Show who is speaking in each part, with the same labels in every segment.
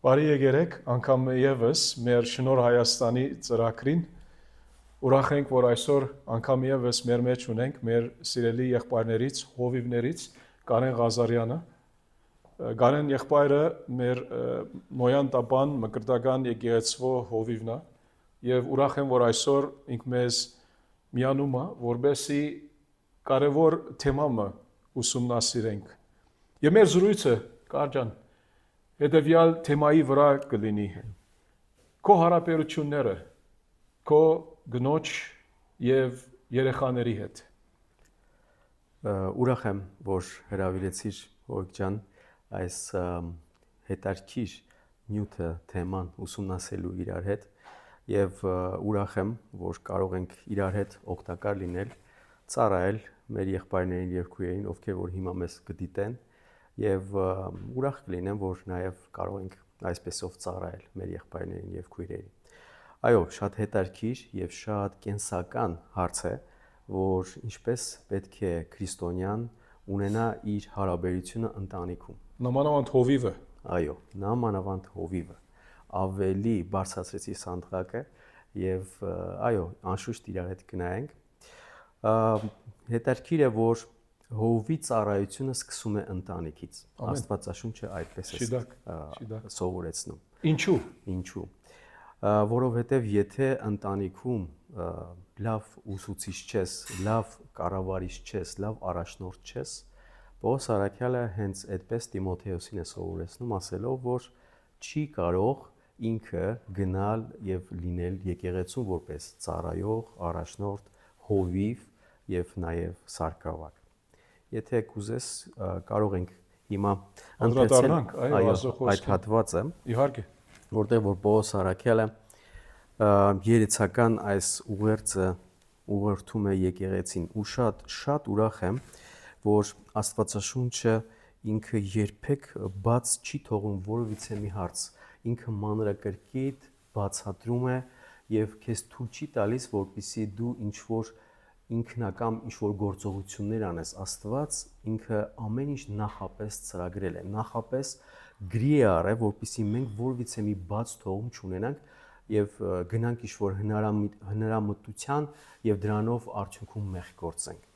Speaker 1: Բարի եկերեք, անգամ եւս մեր շնոր Հայաստանի ծրագրին ուրախ ենք, որ այսօր անգամ եւս մեր մեջ ունենք մեր սիրելի եղբայրներից, հովիվներից Կարեն Ղազարյանը։ Կարեն եղբայրը մեր Նոյան տապան մկրտական եկեղեցվո հովիվն է եւ ուրախ եմ, որ այսօր ինք մեզ միանում է, որբեսի կարևոր թեմամը ուսումնասիրենք։ Եվ մեր զրույցը, Կարճան, հետևյալ թեմայի վրա կլինի քո հարաբերությունները քո գնոջ եւ երեխաների հետ։
Speaker 2: Ուրախ եմ, որ հրավիրեցիր Հովիկ ջան այս հետաքրքիր նյութը թեման ուսումնասելու իրար հետ եւ ուրախ եմ, որ կարող ենք իրար հետ օգտակար լինել, ծառայել մեր եղբայրներին եւ քույրերին, ովքեր որ հիմա մեզ կդիտեն եւ ուրախ կլինեմ, որ նաեւ կարող ենք այսպեսով ծառայել մեր եղբայրներին եւ քույրերին։ Այո, շատ հետաքրքիր եւ շատ կենսական հարց է, որ ինչպես պետք է քրիստոնյան ունենա իր հարաբերությունը ընտանիքում։
Speaker 1: Նամանավանդ հովիվը։
Speaker 2: Այո, նամանավանդ հովիվը ավելի բարձրացրեցի սանդղակը եւ այո, անշուշտ իրար հետ գնայինք։ Հետաքրքիր է, որ հովվի ծառայությունը սկսում է ընտանիքից։ Աստվածաշունչը այդպես է սովորեցնում։
Speaker 1: Ինչու։
Speaker 2: Որովհետև եթե ընտանիքում լավ ուսուցիչ չես, լավ կառավարիչ չես, լավ առաջնորդ չես, Պողոս առաքյալը հենց այդպես Տիմոթեոսին է սովորեցնում, ասելով, որ չի կարող ինքը գնալ եւ լինել եկեղեցու որպես ծառայող, առաջնորդ, հովիվ եւ նաեւ սարկավակ։ Եթե կուզես, կարող ենք հիմա
Speaker 1: անդրադառնանք
Speaker 2: այդ հատվածը։
Speaker 1: Իհարկե,
Speaker 2: որտեղ որ Պողոս առաքյալը երեցական այս ուղերձը ուղերթում է եկեղեցին ու շատ ուրախ եմ, որ Աստվածաշունչը ինքը երբեք բաց չի թողում որևիցե մի հարց, ինքը մանրակրկիտ բացատրում է եւ քեզ թույլ չի տալիս, որպեսզի դու ինչ-որ ինքնակամ ինչ-որ գործողություններ անես։ Աստված ինքը ամեն ինչ նախապես ծրագրել է, նախապես գրի է արել, որպեսզի մենք որևիցե մի բաց թողում չունենանք եւ գնանք ինչ-որ հնարամտության եւ դրանով արդյունքում մեղք գործենք։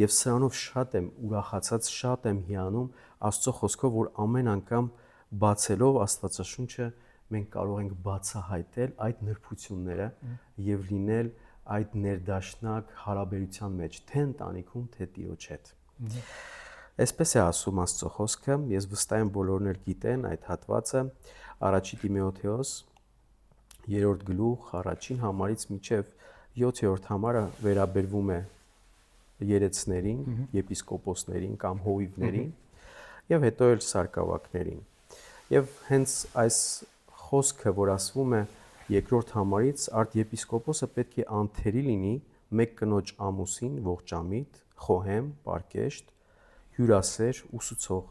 Speaker 2: Եվ սրանով շատ եմ ուրախացած, շատ եմ հիանում Աստծո խոսքով, որ ամեն անգամ բացելով Աստվածաշունչը մենք կարող ենք բացահայտել այդ նրբությունները եւ լինել այդ ներդաշնակ հարաբերության մեջ, թե ընտանիքում, թե Տիրոջ հետ։ Այսպես է ասում Աստծո խոսքը, ես վստահ եմ բոլորն էլ գիտեն այդ հատվածը, առաջի Տիմոթեոս 3-րդ գլուխ, առաջին համարից մինչև 7-րդ համարը վերաբերվում է երեցներին, եպիսկոպոսներին կամ հովիվներին եւ հետո էլ սարկավակներին։ Եւ հենց այս խոսքը, որ ասվում է երկրորդ համարից, արքեպիսկոպոսը պետք է անթերի լինի մեկ կնոջ ամուսին, ողջամիտ, խոհեմ, պարկեշտ, հյուրասեր, ուսուցող։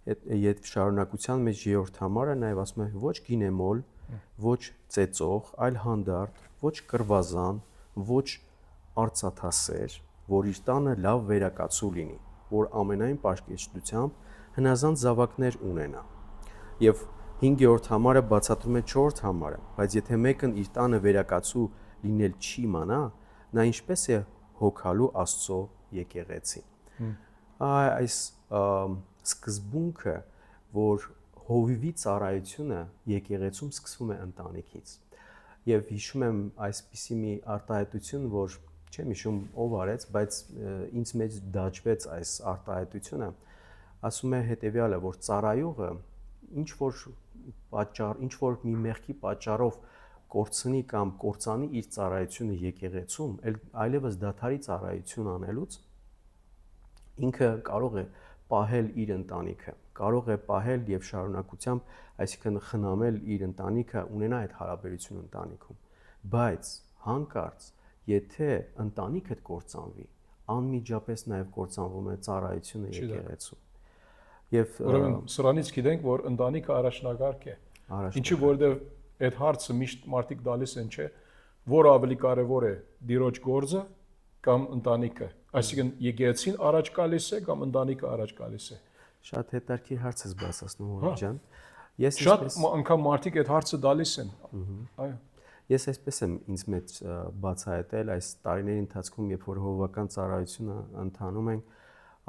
Speaker 2: Այդ շարունակության մեջ երրորդ համարը նաեւ ասում է ոչ գինեմոլ, ոչ ծեծող, այլ հանդարտ, ոչ կռվազան, ոչ արծաթասեր, որ իր տանը լավ վերակացու լինի, որ ամենայն պաշկեշտությամբ հնազանդ զավակներ ունենա։ Եվ 5-րդ համարը բացատրում է 4-րդ համարը, բայց եթե մեկն իր տանը վերակացու լինել չի իմանա, նա ինչպես է հոգալու Աստծո եկեղեցին։ Այս սկզբունքը, որ հովիվի ծառայությունը եկեղեցում սկսվում է ընտանիքից։ Եվ հիշում եմ այսպիսի մի արտահայտություն, որ չեմ հիշում ով արեց, բայց ինձ մեջ դաջվեց այս արտահայտությունը, ասում է հետեւյալը, որ ծառայողը ինչ որ մի մեղքի պատճառով կորցնի կամ կործանի իր ծառայությունը եկեղեցում, այլևս դադարի ծառայություն անելուց, ինքը կարող է պահել իր ընտանիքը, կարող է պահել եւ շարունակությամբ, այսինքն խնամել իր ընտանիքը, ունենա այդ հարաբերություն ընտանիքում, բայց հանկարծ եթե ընտանիքդ կործանվի, անմիջապես նաեւ կործանվում է ծառայությունը եկեղեցու։ Եվ
Speaker 1: ուրեմն սրանից գիտենք, որ ընտանիքը առաջնակարգ է։ Ինչի որովհետև այդ հարցը միշտ մարդիկ դալիս են, չէ, որ ավելի կարևոր է դիրոջ գործը կամ ընտանիքը։ Այսինքն եկեղեցին առաջ գալիս է կամ ընտանիքը առաջ գալիս է։
Speaker 2: Շատ հետաքրքիր հարց ես բացացնում, Հովիկ ջան։ Ես
Speaker 1: Շատ
Speaker 2: այսպես
Speaker 1: անգամ մարդիկ այդ հարցը դալիս են։ Այո։
Speaker 2: Ես այսպես եմ ինձ մեջ բացահայտել այս տարիների ընթացքում, երբ որ հովվական ծառայությունը ընթանում ենք,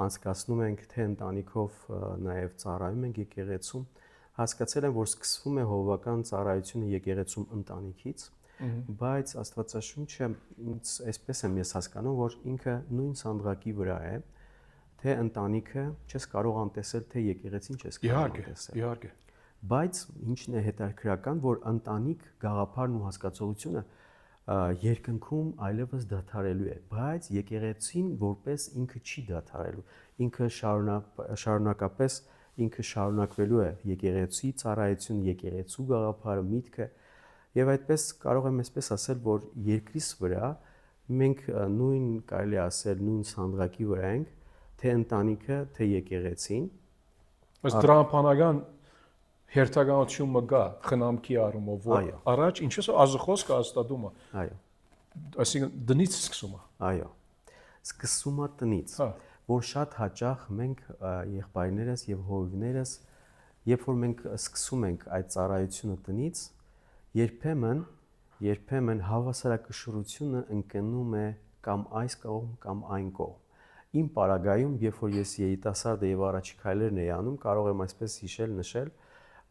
Speaker 2: անցկացնում ենք թե ընտանիքով նաև ծառայում ենք եկեղեցում, հասկացել եմ, որ սկսվում է հովվական ծառայությունը եկեղեցում ընտանիքից, բայց Աստվածաշունչը ինձ այսպես եմ ես հասկանում, որ ինքը նույն սանդղակի վրա է, թե ընտանիքը չես կարող անտեսել, թե եկեղեցին չես կարող անտեսել։
Speaker 1: Իհարկե։
Speaker 2: Բայց ինչն է հետաքրքրական, որ ընտանիք գաղափարն ու հասկացողությունը երկնքում այլևս դադարելու է, բայց եկեղեցին որպես ինքը չի դադարելու։ Ինքը շարունակապես ինքը շարունակվելու է եկեղեցի ծառայություն, եկեղեցու գաղափարը, միտքը, եւ այդպես կարող եմ այսպես ասել, որ երկրիս վրա մենք նույն կարելի ասել նույն սանդղակի վրա ենք, թե ընտանիքը, թե եկեղեցին։
Speaker 1: Բայց դրամապանական հերթականությունը կա խնամքի առումով, որ առաջ ինչպես ազխոսքը հաստատում է։
Speaker 2: Այո։
Speaker 1: Այսինքն դնից սկսում է։
Speaker 2: Այո։ Սկսում է տնից, որ շատ հաճախ մենք եղբայրներս եւ հովիվներս, երբ որ մենք սկսում ենք այդ ծառայությունը տնից, երբեմն հավասարակշռությունը ընկնում է կամ այս կողմ կամ այն կողմ։ Իմ պարագայում, երբ որ ես երիտասարդ եւ առաջի քայլերն էի անում, կարող եմ այսպես հիշել, նշել,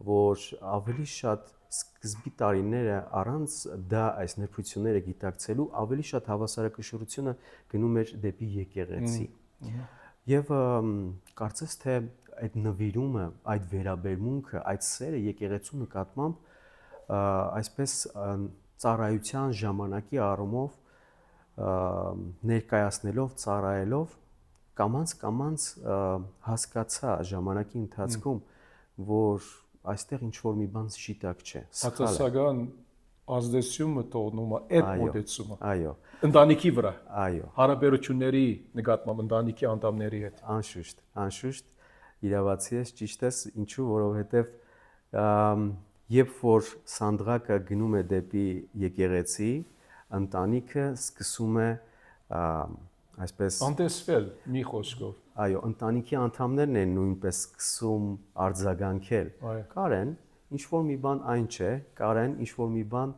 Speaker 2: որ ավելի շատ սկզբի տարիները առանց դա այս նրբությունները գիտակցելու ավելի շատ հավասարակշռությունը գնում էր դեպի եկեղեցի։ Եվ կարծես թե այդ նվիրումը, այդ վերաբերմունքը, այդ սերը եկեղեցու նկատմամբ այսպես ծառայության ժամանակի առումով ներկայացնելով, ծառայելով կամաց հասկացա ժամանակի ընթացքում, որ այստեղ ինչ որ մի բան շիտակ չէ։
Speaker 1: Հատասական ազդեցությունը տոնում է այդ մոտեցումը։
Speaker 2: Այո։
Speaker 1: Ընտանիքի վրա։
Speaker 2: Այո։
Speaker 1: Հարաբերությունների նկատմամբ ընտանիքի անդամների հետ։
Speaker 2: Անշուշտ իրավացի ես, ճիշտ ես, ինչու, որովհետև երբ որ սանդղակը գնում է դեպի եկեղեցի, ընտանիքը սկսում է այսպես
Speaker 1: անտեսվել մի խոսքով։
Speaker 2: Այո, ընտանիքի անդամներն են նույնպես սկսում արձագանքել։ Կարեն, ինչ որ մի բան այն չէ, կարեն ինչ որ մի բան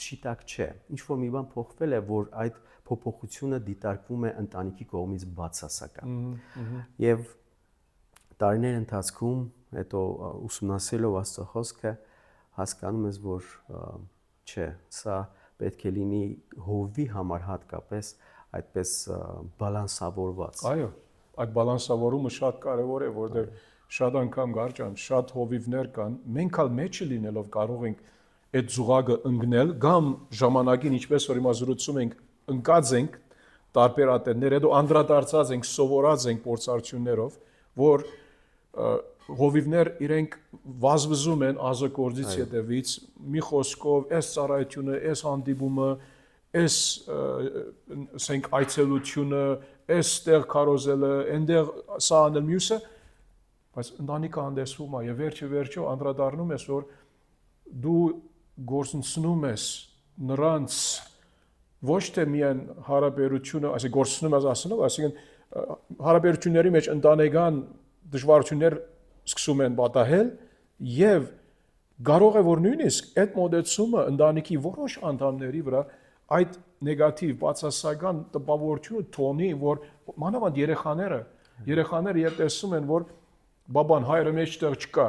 Speaker 2: շիտակ չէ, ինչ որ մի բան փոխվել է, որ այդ փոփոխությունը դիտարկվում է ընտանիքի կողմից բացասական։ Եվ տարիների ընթացքում հետո ուսումնասիրելով Աստծո խոսքը հասկանում ես, որ չէ, սա պետք է լինի հովվի համար հատկապես այդպես բալանսավորված։
Speaker 1: Այո, այդ բալանսավորումը շատ կարևոր է, որտեղ շատ անգամ գարջան, շատ հովիվներ կան, մենք ալ մեջը լինելով կարող ենք այդ զուգակը ընկնել, կամ ժամանակին ինչպես որ հիմա զրուցում ենք, ընկած ենք տարբեր ատեններ, հետո անդրադարձած ենք, սովորած ենք փորձառություններով, որ հովիվներ իրենք վազվզում են ազգործից հետևից, մի խոսքով, այս ծառայությունը, այս հանդիպումը, այս ասենք այցելությունը, այստեղ քարոզելը, այնտեղ սա անել մյուսը, բայց ընտանիքը հանդեսվում է եւ վերջը անդրադառնում ես, որ դու գործունենում ես նրանց ոչ թե միայն հարաբերությունը, այսինքն գործունեում ես ասելով, այսինքն հարաբերությունների մեջ ընտանեկան դժվարություններ սկսում են պատահել եւ կարող է որ նույնիսկ այդ մոդեցումը ընտանիքի որոշ անդամների վրա այդ նեգատիվ բացասական տպավորությունը թողնի, որ մանավանդ երեխաները երբ տեսում են, որ բաբան հայրը մեջտեղ չկա,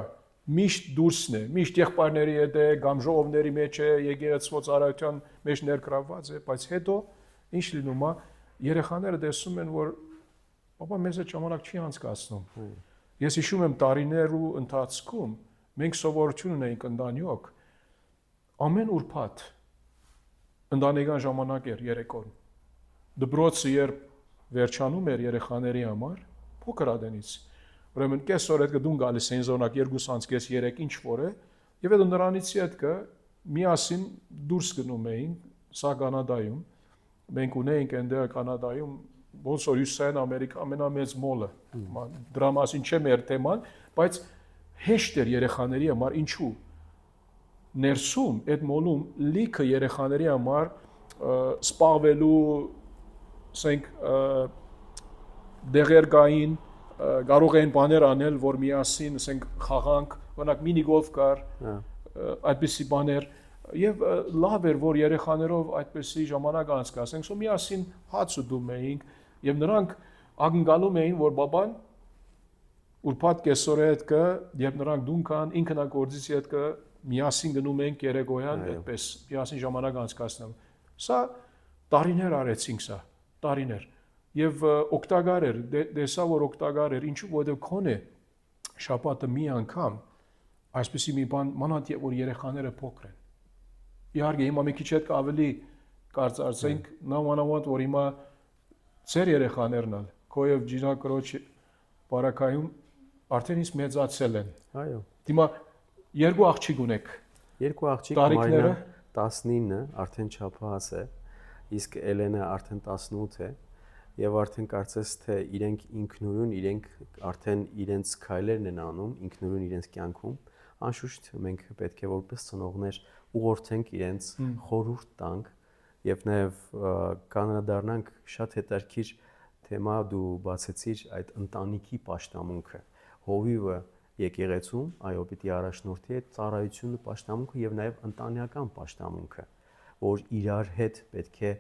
Speaker 1: միշտ դուրսն է, միշտ եղբայրների հետ է, կամ ժողովների մեջ է, եկեղեցու ծառայության մեջ ներգրավված է, բայց հետո ինչ լինում է, երեխաները տեսում են, որ բաբա մեզ այդ ժամանակ չի անցկացնում։ Ես հիշում եմ տարիներու ընթացքում մենք սովորություն ունեինք ընտանիք ամեն ուրբաթ ընտանեկան ժամանակ էր երեկոն։ Դպրոցը երբ վերջանում էր երեխաների համար, փոքր ադենից, ուրեմն կեսօր հետ դուն գալիս էին զոնակ 2:30-3 ինչ որ է, եւ հետո նրանից հետքը միասին դուրս գնում էին, սա Կանադայում, մենք ունեինք այնտեղ Կանադայում ոնց որ Հյուսիսային Ամերիկա ամենամեծ մոլը, դրա մասին չէ մեր թեման, բայց հեշտ էր երեխաների համար, ինչու ներսում այդ մոլում լիքը երեխաների համար սպաղվելու ասենք դեղեր կային, կարող էին բաներ անել, որ միասին ասենք խաղանք, օրինակ մինի գոլֆ կար, այդպիսի բաներ եւ լավ էր որ երեխաներով այդպիսի ժամանակ անցկացնենք, սո միասին հաց ուտում էինք եւ նրանք ակնկալում էին որ բաբան ուրբաթ կեսօրը հետ կը երբ նրանք դուն կան ինքնագործից հետ կը միասին գնում ենք երեկոյան այդպես միասին ժամանակ անցկացնեմ սա տարիներ արեցինք սա տարիներ եւ օգտակար էր դեսա որ օգտակար էր ինչու որովհետեւ քոնե շաբաթը մի անգամ այսպեսի մի բան մանավանդ որ երեխաները փոքր են իհարկե հիմա մի քիչ հետ ավելի կարծարծենք նամանավանդ որ հիմա ծեր երեխաներն ալ քո եւ ջիրա կրոջ բարակայում արդեն իսկ մեծացել են
Speaker 2: այո
Speaker 1: հիմա երկու աղջիկ ունեք
Speaker 2: երկու աղջիկ Մարինա 19 արդեն չափահաս է իսկ Էլենը արդեն 18 է եւ արդեն կարծես թե իրենք ինքնուրույն իրենք արդեն իրենց քայլերն են անում ինքնուրույն իրենց կյանքում անշուշտ մենք պետք է որպես ծնողներ ուղղորդենք իրենց խորհուրդ տանք եւ նաեւ կանրադառնանք շատ հետաքրքիր թեմա դու բացեցիր այդ ընտանիքի պաշտամունքը հովիվը եկեղեցում այո պիտի առաջնորդի այդ ծառայությունը պաշտամունքը եւ նաեւ ընտանեկան պաշտամունքը որ իրար հետ պետք է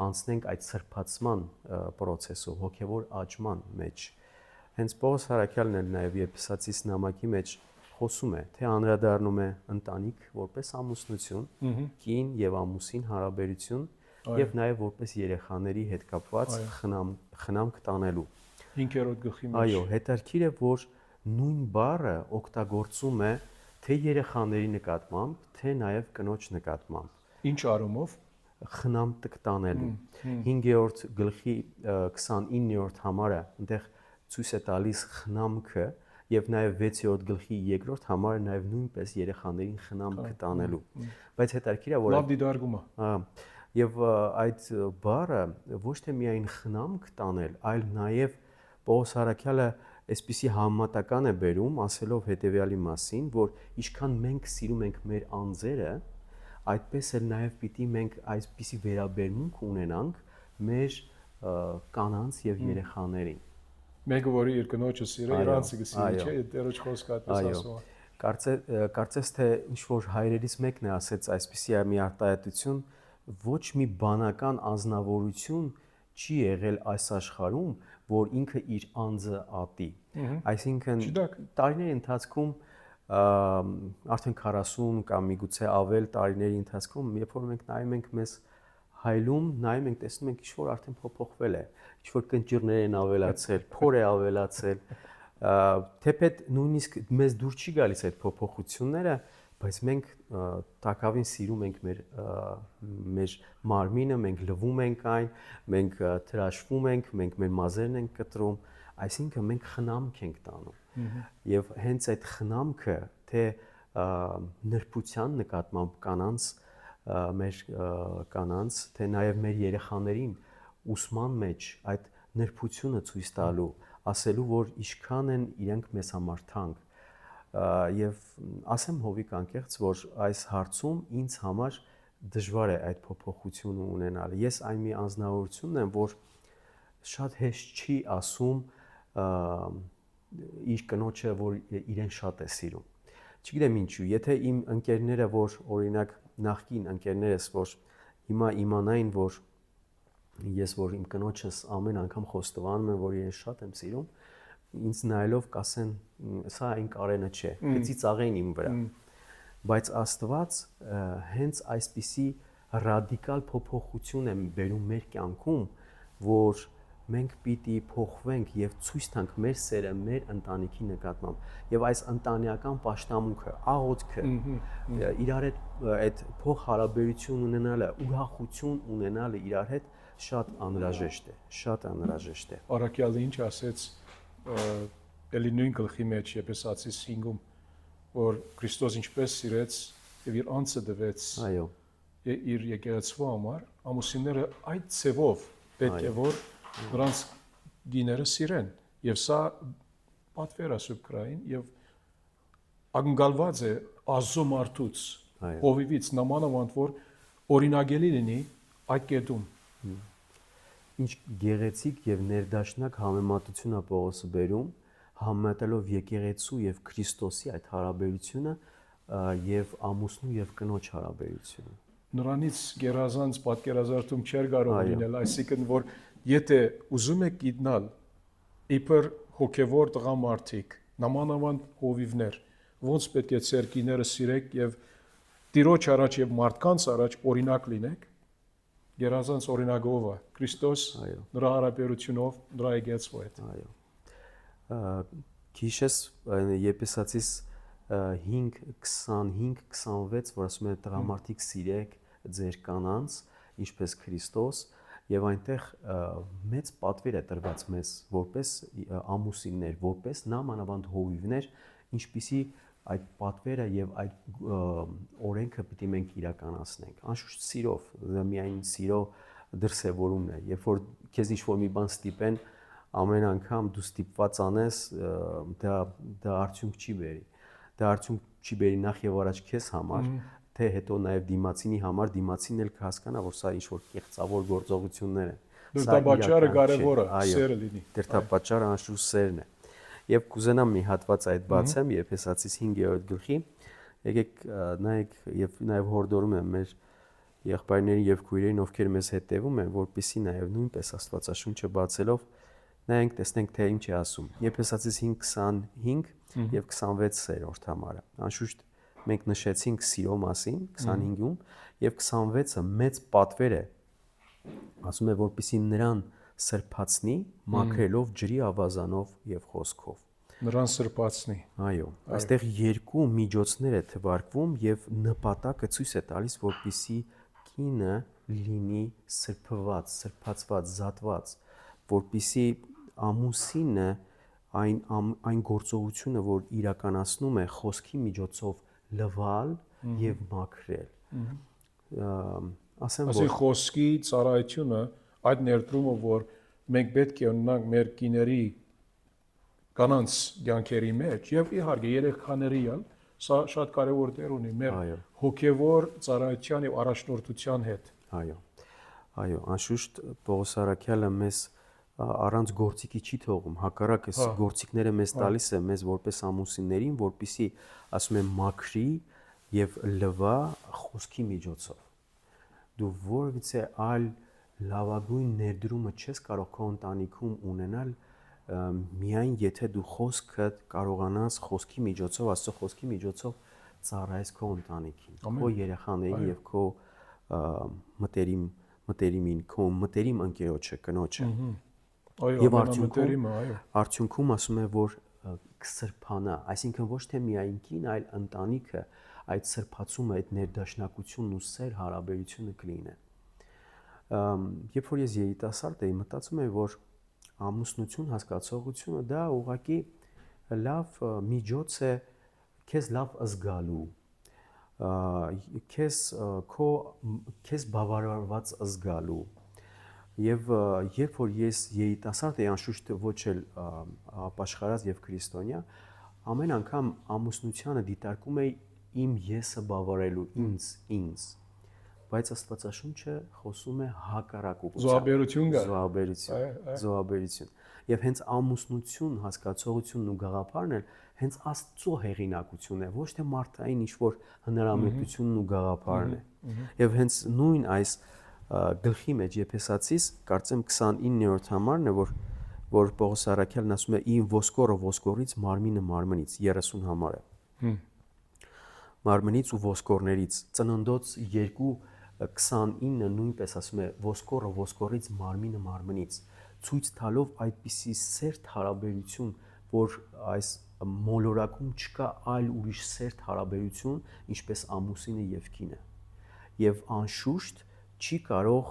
Speaker 2: անցնենք այդ սրբացման process-ով հոգեվոր աճման մեջ հենց Պողոս Հարաքյալն էլ նաեւ Եփեսացիս նամակի մեջ խոսում է թե անդրադառնում է ընտանիք որպես ամուսնություն կին եւ ամուսին հարաբերություն եւ նաեւ որպես երեխաների հետ կապված խնամք տանելու
Speaker 1: 5-րդ գլխի մեջ
Speaker 2: այո հետաքրքիր է որ նույն բառը օգտագործում է թե երեխաների նկատմամբ թե նաեւ կնոջ նկատմամբ
Speaker 1: ինչ առումով
Speaker 2: խնամք տանելու 5-րդ գլխի 29-րդ համարը այնտեղ ցույց է տալիս խնամքը եւ նաեւ 6-րդ գլխի 2-րդ համարը նաեւ նույնպես երեխաներին խնամք տանելու բայց հետաքրքիր է որ
Speaker 1: լավ դիտարկում է
Speaker 2: եւ այդ բառը ոչ թե միայն խնամք տանել այլ նաեւ Պողոս Հարաքյալը այսպիսի համատական է բերում ասելով հետեւյալի մասին որ ինչքան մենք սիրում ենք մեր անձերը այդպես էլ նաեւ պիտի մենք այսպիսի վերաբերմունք ունենանք մեր կանանց եւ երեխաներին
Speaker 1: մեկը որի իր կնոջը սիրի իր անձը սիրի չէ դերոջ խոսքը այդպես ասում
Speaker 2: է կարծես թե ինչ որ հայրերից մեկն է ասեց այսպիսի մի արտահայտություն ոչ մի բանական անznավորություն չի եղել այս աշխարհում, որ ինքը իր անձը ատի։ Այսինքն տարիների ընթացքում արդեն 40 կամ միգուցե ավել տարիների ընթացքում, երբ որ մենք նայում ենք մեզ հայլում, նայում ենք, տեսնում ենք ինչ-որ արդեն փոփոխվել է, ինչ-որ կնճիռներ են ավելացել, փոր է ավելացել, թեպետ նույնիսկ մեզ դուր չի գալիս այդ փոփոխությունները, բայց մենք տակավին սիրում ենք մեր մարմինը, մենք լվում ենք այն, մենք թրաշվում ենք, մենք մեր մազերն ենք կտրում, այսինքն մենք խնամք ենք տանում։ Եվ հենց այդ խնամքը թե նրբության նկատմամբ կանանց, մեր կանանց, թե նաև մեր երեխաներին ուսման մեջ այդ նրբությունը ցույց տալու, ասելու, որ ինչքան են իրենք մեզ համար թանկ եւ ասեմ Հովիկ անկեղծ, որ այս հարցում ինձ համար դժվար է այդ փոփոխությունը ունենալը։ Ես այն մի անձնավորությունն եմ, որ շատ հեշտ չի ասում իր կնոջը, որ իրեն շատ է սիրում։ Չգիտեմ ինչու, եթե իմ ընկերները, որ օրինակ նախկին ընկերներս, որ հիմա իմանային, որ ես որ իմ կնոջս ամեն անգամ խոստովանում եմ, որ իրեն շատ եմ սիրում, ինձ նայելով կասեն, սա այն կարենը չէ, գցի ծաղեն իմ վրա։ Բայց Աստված հենց այսպիսի ռադիկալ փոփոխություն է բերում մեր կյանքում, որ մենք պիտի փոխվենք եւ ցույց տանք մեր սերը մեր ընտանիքի նկատմամբ եւ այս ընտանեկան պաշտամունքը, աղոթքը, իրար հետ այդ փոխհարաբերություն ունենալը, ուրախություն ունենալը իրար հետ շատ անհրաժեշտ է, շատ անհրաժեշտ է։
Speaker 1: Արաքյալը ինչ ասեց էլի նույն գլխի մեջ Եփեսացիս 5-ում, որ Քրիստոս ինչպես սիրեց եւ իր անձը տվեց
Speaker 2: այո
Speaker 1: իր եկեղեցու համար, ամուսինները այդ ցևով պետք է որ նրանց գիները սիրեն եւ սա պատվեր է Սուրբ Գրային եւ ակնկալված է Աստծո մարդուց հովիվից նամանավանդ որ օրինագելի լինի այդ կետում
Speaker 2: ինչ գեղեցիկ եւ ներդաշնակ համեմատություն է Պողոսը բերում համեմատելով եկեղեցու եւ Քրիստոսի այդ հարաբերությունը եւ ամուսնու եւ կնոջ հարաբերությունը։
Speaker 1: Նրանից գերազանց պատկերազարդում չէր կարող լինել, այսինքն որ եթե ուզում եք գիտնալ իբր հոգևոր տղամարդիկ, նամանավանդ հովիվներ, ոնց պետք է ձեր կիները սիրեք եւ Տիրոջ առաջ եւ մարդկանց առաջ օրինակ լինեք, գերազանց օրինակով է Քրիստոս, նրա հարաբերությունով, նրա եկեղեցու հետ։
Speaker 2: Այո։ Քիշես Եփեսացիս 5:25-26, որ ասում է տղամարդիկ սիրեք ձեր կանանց, ինչպես Քրիստոս, եւ այնտեղ մեծ պատվեր է տրված մեզ որպես ամուսիններ, որպես նամանավանդ հովիվներ, ինչպիսի այդ պատվերը եւ այդ օրենքը պիտի մենք իրականացնենք։ Անշուշտ սիրով, դա միայն սիրո դրսևորումն է։ Երբ որ քեզ ինչ-որ մի բան ստիպեն, ամեն անգամ դու ստիպված անես, դա արդյունք չի բերի։ Դա արդյունք չի բերի նախ եւ առաջ քեզ համար, թե հետո նաեւ դիմացինի համար, դիմացինն էլ կհասկանա, որ սա ինչ-որ կեղծավոր գործողություններ են։
Speaker 1: Դրդապատճառը կարևոր է, սերը լինի։
Speaker 2: Դրդապատճառը անշուշտ սերն է։ Եվ կուզենամ մի հատված այդ բացեմ Եփեսացիս 5-րդ գլխի։ Եկեք նայեք եւ նաեւ հորդորում եմ մեր եղբայրներին եւ քույրերին, ովքեր մեզ հետեւում են, որպեսզի նաեւ նույնպես Աստվածաշունչը բացելով նայենք, տեսնենք թե ինչ է ասում։ Եփեսացիս 5:25 եւ 26-րդ համարը։ Անշուշտ մենք նշեցինք սիրո մասին 25-ում եւ 26-ը մեծ պատվեր է։ Ասում է, որպեսզի նրան սրբացնի, մաքրելով ջրի ավազանով եւ խոսքով։
Speaker 1: Նրան սրբացնի։
Speaker 2: Այո, այստեղ երկու միջոցներ է թվարկվում եւ նպատակը ցույց է տալիս, որպեսզի կինը լինի սրբված, սրբացված, զատված, որպեսզի ամուսինը այն գործողությունը, որ իրականացնում է խոսքի միջոցով լվալ եւ մաքրել։ Ասեմ,
Speaker 1: որ խոսքի ծառայությունը այդ ներդրումը, որ մենք պետք է ունենանք մեր կիների կանանց կյանքերի մեջ եւ իհարկե երեխաների ալ, սա շատ կարեւոր դեր ունի մեր հոգեվոր ծառայության եւ առաջնորդության հետ։
Speaker 2: Այո։ Այո, անշուշտ Պողոս Արաքյալը մեզ առանց գործիքի չի թողում, հակառակը գործիքները մեզ տալիս է մեզ որպես ամուսիններին, որպիսի ասում եմ մաքրի եւ լվա խոսքի միջոցով։ Դու որևիցե այլ լավագույն ներդրումը չես կարող քո ընտանիքում ունենալ միայն եթե դու խոսքը կարողանաս խոսքի միջոցով, Աստծո խոսքի միջոցով ծառայես քո ընտանիքին, քո երեխաներին եւ քո մտերիմին, քո մտերիմ ընկերոջը, կնոջը։ Եվ արդյունքում ասում է, որ կսրբանա, այսինքն ոչ թե միայն կին, այլ ընտանիքը այդ սրբացումը, այդ ներդաշնակությունն ու սեր հարաբերությունը կլինի։ Երբ որ ես երիտասարդ էի, մտածում էի, որ ամուսնություն հասկացողությունը դա ուղղակի լավ միջոց է քեզ լավ զգալու, քեզ բավարարված զգալու։ Եվ երբ որ ես երիտասարդ էի, անշուշտ ոչ էլ ապաշխարած եւ քրիստոնյա, ամեն անգամ ամուսնությանը դիտարկում էի իմ եսը բավարարելու, ինձ, բայց Աստվածաշունչը խոսում է հակառակությամբ, զոհաբերություն։ Եվ հենց ամուսնություն հասկացողությունն ու գաղափարն էլ հենց Աստծո հեղինակությունն է, ոչ թե մարդային ինչ-որ հնարամետությունն ու գաղափարն է։ Եվ հենց նույն այս գլխի մեջ Եփեսացիս, կարծեմ 29-րդ համարն է, որ Պողոս Արաքյալն ասում է իմ ոսկորը ոսկորից, մարմինը մարմնից, 30 համարը։ Մարմնից ու ոսկորներից, Ծննդոց 2:29-ը նույնպես ասում է ոսկորը ոսկորից, մարմինը մարմնից, ցույց տալով այդպիսի սերտ հարաբերություն, որ այս մոլորակում չկա այլ ուրիշ սերտ հարաբերություն, ինչպես ամուսինը եւ կինը։ Եվ անշուշտ չի կարող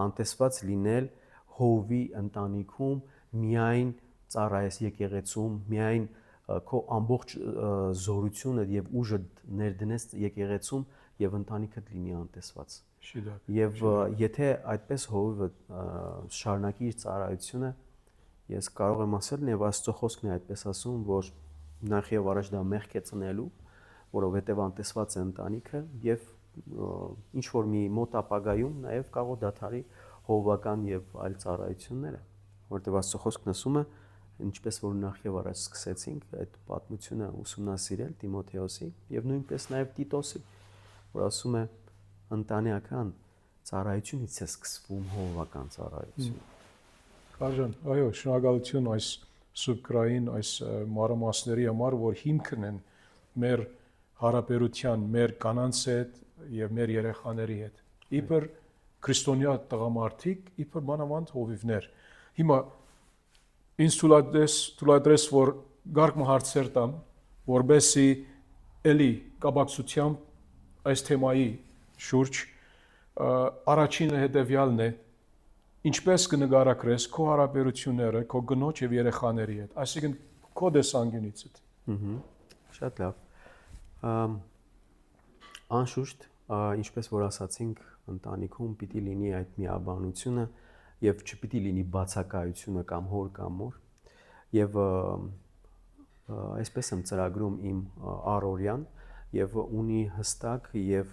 Speaker 2: անտեսված լինել հովի ընտանիքում միայն ծառայես եկեղեցում, միայն քո ամբողջ զորությունը եւ ուժը ներդնես եկեղեցում եւ ընտանիքդ լինի անտեսված։ Եվ եթե այդպես հովիվը շարունակի իր ծառայությունը, ես կարող եմ ասել, եւ Աստծո խոսքն է այդպես ասում, որ նախ եւ առաջ դա մեղք է ծնելու, որովհետեւ անտեսված է ընտանիքը եւ ինչ որ մի մոտ ապագայում նաեւ կարող դադարի հովվական եւ այլ ծառայությունները, որովհետեւ Աստծո խոսքն ասում է ինչպես որ նախ եւ առաջ սկսեցինք այդ պատմությունը ուսումնասիրել Տիմոթեոսի եւ նույնպես նաեւ Տիտոսի, որ ասում է ընտանեկան ծառայությունից է սկսվում հովվական ծառայություն։
Speaker 1: Արժան, այո, շնորհակալություն այս սուբկրային այս մանրամասների համար, որ հիմքն են մեր հարաբերության, մեր կանանց հետ եւ մեր երեխաների հետ։ Իբր քրիստոնյա տղամարդիկ, իբր մանավանդ հովիվներ։ Հիմա ինձ թույլատրես, որ գարկ հարցեր տամ, որբեսի էլի կապակցությամբ այս թեմայի շուրջ առաջինը հետևյալն է. ինչպես կնկարագրես քո հարաբերությունները քո գնոջ եւ երեխաների հետ, այսինքն քո տեսանկյունից։
Speaker 2: Շատ լավ։ Անշուշտ, ինչպես որ ասացինք, ընտանիքում պիտի լինի այդ միաբանությունը եւ չպիտի լինի բացակայությունը կամ հոր կամ մոր։ Եվ այսպես եմ ծրագրում իմ առօրյան եւ ունի հստակ եւ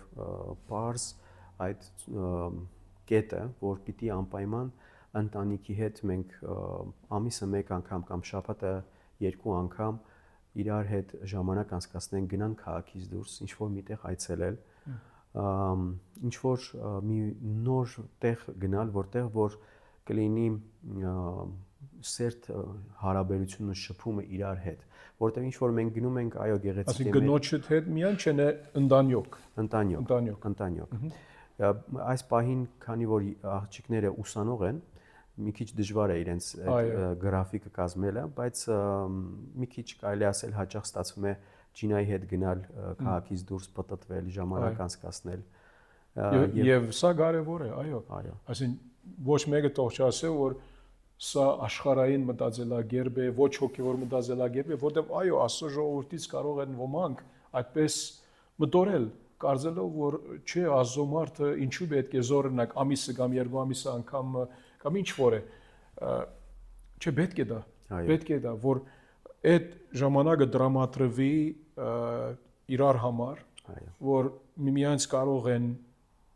Speaker 2: պարզ այդ կետը, որ պիտի անպայման ընտանիքի հետ մենք ամիսը մեկ անգամ կամ շաբաթը երկու անգամ իրար հետ ժամանակ անցկացնենք, գնան քաղաքից դուրս, ինչ որ միտեղ այցելել, ինչ որ մի նոր տեղ գնալ, որտեղ որ կլինի սերտ հարաբերությունը շփումը իրար հետ, որտեղ ինչ որ մենք գնում ենք, այո, գեղեցիկ է։
Speaker 1: Այսինքն գնոջդ հետ միայն չեն ընտանյոք։
Speaker 2: Ընտանյոք։ Այս պահին, քանի որ աղջիկները ուսանող են, մի քիչ դժվար է իրենց գրաֆիկը կազմելը, բայց մի քիչ կարելի ասել հաճախ ստացվում է Ջինայի հետ գնալ քաղաքից դուրս պտտվել, ժամանակ անցկացնել։
Speaker 1: Եվ սա կարևոր է, այո։ Այսինքն ոչ մեկը թող չասի, որ սա աշխարհային մտածելակերպ է, ոչ հոգևոր մտածելակերպ է, որտեղ այո, Աստծո ժողովրդից կարող են ոմանք այդպես մտորել, կարծելով, որ չէ, Աստծո մարդը ինչու պետք է զորնակ ամիսը կամ երկու ամիսը անգամ կամ ինչ որ է, չէ, պետք է դա, որ այդ ժամանակը դրամատրվի իրար համար, որ միմյանց կարող են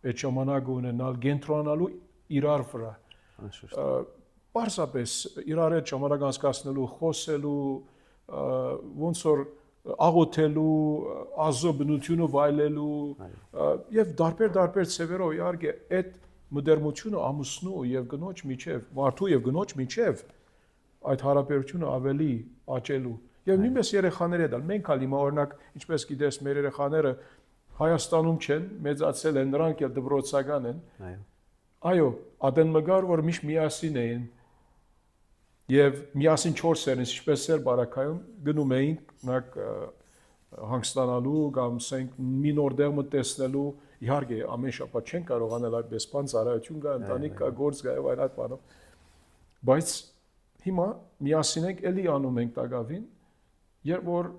Speaker 1: այդ ժամանակը ունենալ կենտրոնանալու իրար վրա, պարզապես իրար հետ ժամանակ անցկացնելու, խոսելու, ոնց որ աղոթելու, Աստծո բնությունը վայելելու եւ դարբեր ցևերով իհարկե այդ մոդեռնությունը ամուսնու եւ գնոջ միջև, մարդու եւ գնոջ միջև այդ հարաբերությունը ավելի աճելու եւ նույնպես երեխաների հետ, մենք ալ հիմա օրինակ, ինչպես գիտես, մեր երեխաները Հայաստանում չեն, մեծացել են, նրանք էլ դպրոցական են։ Այո, ադեն մգար որ միշտ միասին էին եւ միասին 4 երես, ինչպես էր բարակայում, գնում էինք նակ հանգստանալու կամ ասենք մի նոր դեղ մտածելու, իհարկե ամեն շաբաթ չեն կարող անել այդպես բան, ծառայություն կա, ընտանիք կա, գործ կա եւ այդ բանով, բայց հիմա միասին ենք էլի անում ենք տակավին, երբ որ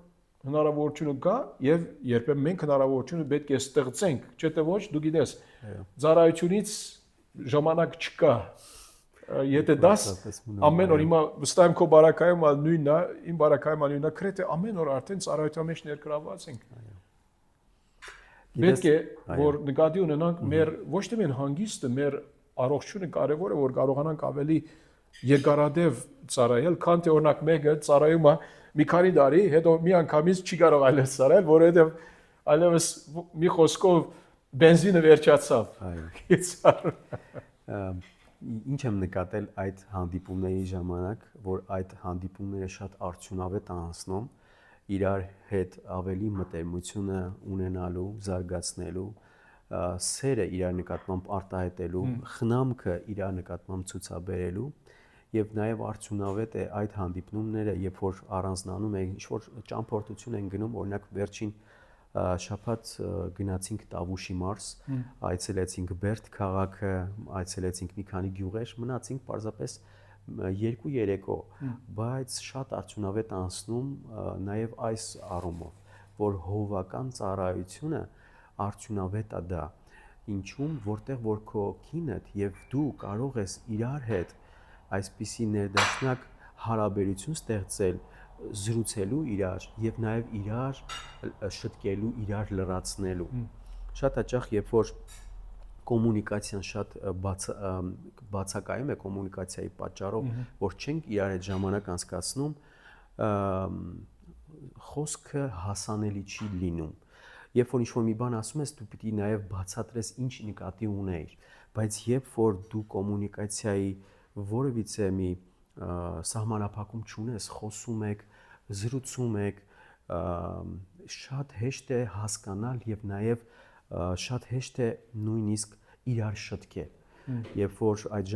Speaker 1: հնարավորությունը կա եւ երբեմն մենք հնարավորությունը պետք է ստեղծենք, չէ՞ թե ոչ, դու գիտես, ծառայությունից ժամանակ չկա։ Եթե դաս ամեն օր հիմա վստահ եմ քո բարակայում նույնն է, իմ բարակայում նույնն է, քրեթե ամեն օր արդեն ծառայության մեջ ներգրավված ենք։ Պետք է որ նկատի ունենանք մեր ոչ թե մեր հանգիստը, մեր առողջությունը կարևոր է, որ կարողանանք ավելի երկարադեպ ծառայել, քան թե օրինակ մեկը ծառայում է մի քանի տարի, հետո մի անգամից չի կարող այլևս ծառայել, որովհետև այլևս մի խոսքով բենզինը վերջացավ։
Speaker 2: Ինչ եմ նկատել այդ հանդիպումների ժամանակ, որ այդ հանդիպումները շատ արդյունավետ անցնում, իրար հետ ավելի մտերմությունը ունենալու, զարգացնելու, սերը իրար նկատմամբ արտահայտելու, խնամքը իրար նկատմամբ ցուցաբերելու եւ նաեւ արդյունավետ է այդ հանդիպումները, երբ որ առանձնանում է, ինչ որ ճամփորդություն են գնում, օրինակ վերջին շաբաթ գնացինք Տավուշի մարզ, այցելեցինք Բերդ քաղաքը, այցելեցինք մի քանի գյուղեր, մնացինք պարզապես 2 երեկո, բայց շատ արդյունավետ անցնում նաև այս առումով, որ հովվական ծառայությունը արդյունավետ է դա, ինչու՞մ, որտեղ որ քո կինդ եւ դու կարող ես իրար հետ այսպիսի ներդաշնակ հարաբերություն ստեղծել, զրուցելու իրար եւ նաեւ իրար շտկելու, իրար լրացնելու։ Շատ հաճախ երբ որ կոմունիկացիան շատ բացակայում է կոմունիկացիայի պատճառով, որ չենք իրար հետ ժամանակ անցկացնում, խոսքը հասանելի չի լինում։ Երբ որ ինչ-որ մի բան ասում ես, դու պիտի նաև բացատրես ինչ նկատի ունեիր, բայց երբ որ դու կոմունիկացիայի որևիցե մի սահմանափակում չունես, խոսում եք, զրուցում եք, շատ հեշտ է հասկանալ եւ նաև շատ հեշտ է նույնիսկ իրար շտկել։ Երբ որ այդ